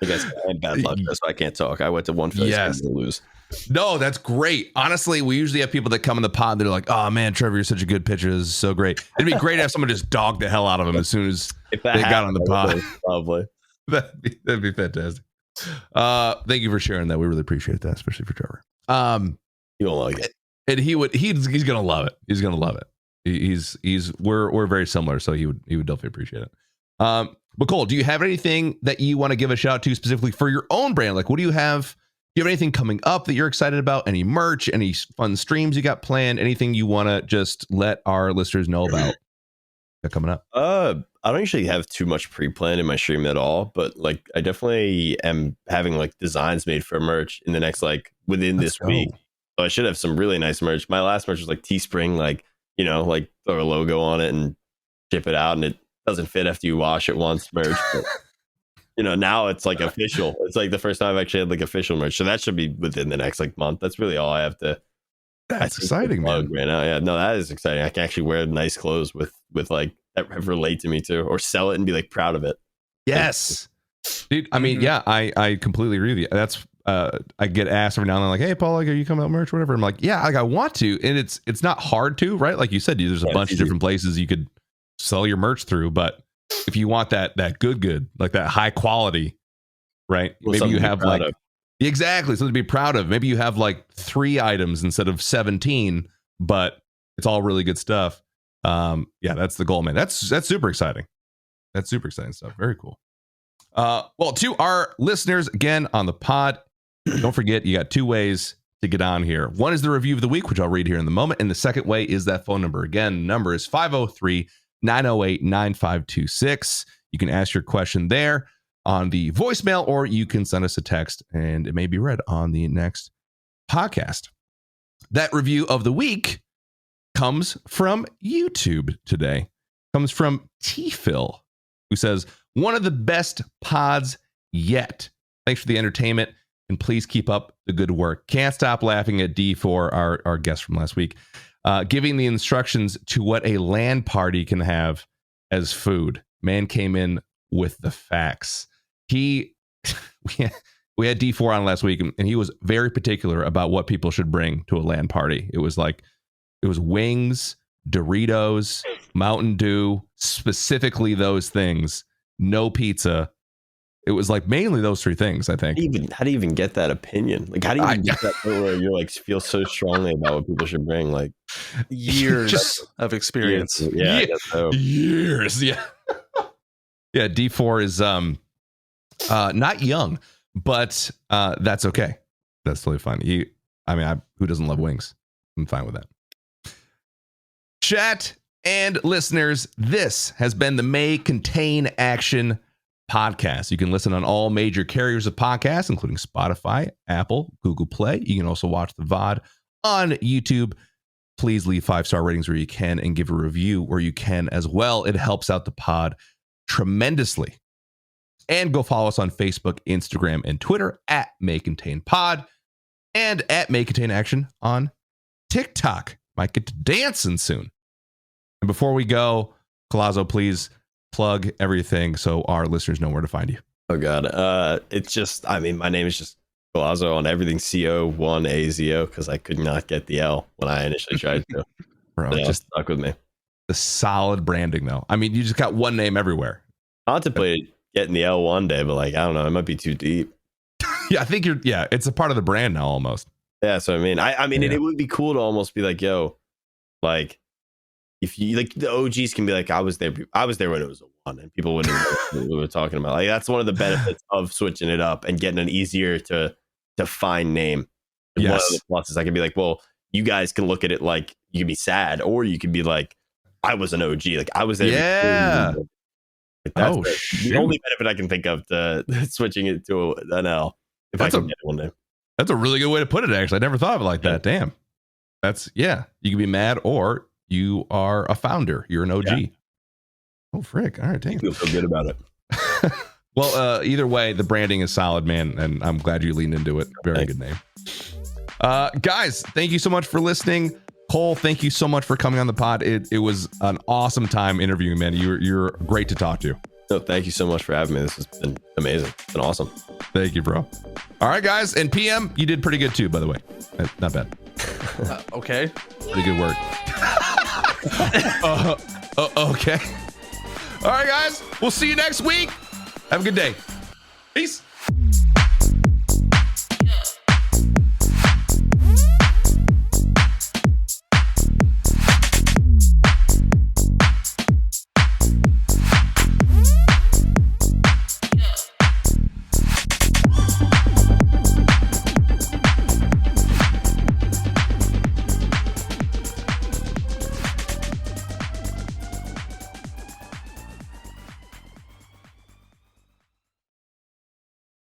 guess I had bad luck. That's why I can't talk. I went to one Phillies game to lose. No, that's great. Honestly, we usually have people that come in the pod that are like, "Oh man, Trevor, you're such a good pitcher. This is so great." It'd be great to have someone just dog the hell out of him as soon as they got on the pod. Probably. That'd be fantastic. Thank you for sharing that. We really appreciate that, especially for Trevor. You don't like it. And he's gonna love it. He's gonna love it. We're very similar, so he would definitely appreciate it. But Cole, do you have anything that you want to give a shout out to specifically for your own brand? Like, what do you have? Do you have anything coming up that you're excited about? Any merch? Any fun streams you got planned? Anything you want to just let our listeners know about coming up? I don't usually have too much pre-planned in my stream at all, but like I definitely am having like designs made for merch in the next within this week. So I should have some really nice merch. My last merch was like Teespring, like throw a logo on it and ship it out, and it doesn't fit after you wash it once merch. But, now it's like official. It's like the first time I've actually had like official merch. So that should be within the next month. That's really all I have to. That's exciting, man. Right now, yeah, no, that is exciting. I can actually wear nice clothes with like that relate to me too, or sell it and be like proud of it. Yes, dude. I mean, yeah, I completely agree with you. That's I get asked every now and then, like, hey, Paul, like, are you coming out merch, or whatever? I'm like, yeah, like I want to, and it's not hard to, right? Like you said, there's a bunch of different places you could sell your merch through, but if you want that good, like that high quality, right? Well, maybe you have like of. exactly something to be proud of. Maybe you have like 3 items instead of 17, but it's all really good stuff. Yeah, that's the goal, man. That's super exciting. That's super exciting stuff. Very cool. Well, to our listeners again on the pod, don't forget you got 2 ways to get on here. One is the review of the week, which I'll read here in the moment, and the second way is that phone number. Again, number is 503-908-9526. You can ask your question there on the voicemail, or you can send us a text and it may be read on the next podcast. That review of the week comes from YouTube today. Comes from T-Phil, who says, one of the best pods yet. Thanks for the entertainment, and please keep up the good work. Can't stop laughing at D4, our guest from last week, giving the instructions to what a LAN party can have as food. Man came in with the facts. We had D4 on last week, and he was very particular about what people should bring to a LAN party. It was wings, Doritos, Mountain Dew, specifically those things. No pizza. It was like mainly those 3 things, I think. How do you even get that opinion? Like, how do you even get that point where you're like feel so strongly about what people should bring? Like Years of experience. Yeah, I guess so. Years. Yeah. Yeah. D4 is not young, but that's okay. That's totally fine. Who doesn't love wings? I'm fine with that. Chat and listeners, this has been the May Contain Action podcast. You can listen on all major carriers of podcasts, including Spotify, Apple, Google Play. You can also watch the VOD on YouTube. Please leave 5-star ratings where you can and give a review where you can as well. It helps out the pod tremendously. And go follow us on Facebook, Instagram, and Twitter at MayContainPod and at MayContainAction on TikTok. Might get to dancing soon. And before we go, Co1azo, please plug everything so our listeners know where to find you. Oh God. It's just, my name is just Co1azo on everything. Co1azo, because I could not get the L when I initially tried to. Bro, So, just stuck with me. the solid branding though. I mean, you just got one name everywhere. I want to play getting the L one day, but like, I don't know, it might be too deep. Yeah, I think it's a part of the brand now almost. Yeah, so I mean, and it would be cool to almost be like, yo, like, if you like, the OGs can be like, I was there when it was a 1, and people wouldn't know what we were talking about. Like, that's one of the benefits of switching it up and getting an easier to find name. Yes. One of the pluses, I can be like, well, you guys can look at it like you can be sad, or you can be like, I was an OG, like I was there. Yeah. Like, that's the only benefit I can think of to switching it to an L. If I can get it one day. That's a really good way to put it, actually. I never thought of it like that. Damn. You can be mad, or you are a founder. You're an OG. Yeah. Oh, frick. All right, damn. You feel good about it. Well, either way, the branding is solid, man, and I'm glad you leaned into it. Very good name. Guys, thank you so much for listening. Cole, thank you so much for coming on the pod. It was an awesome time interviewing, man. You're great to talk to. So thank you so much for having me. This has been amazing. It's been awesome. Thank you, bro. All right, guys. And PM, you did pretty good too, by the way. Not bad. Okay. Pretty good work. Okay. All right, guys. We'll see you next week. Have a good day. Peace.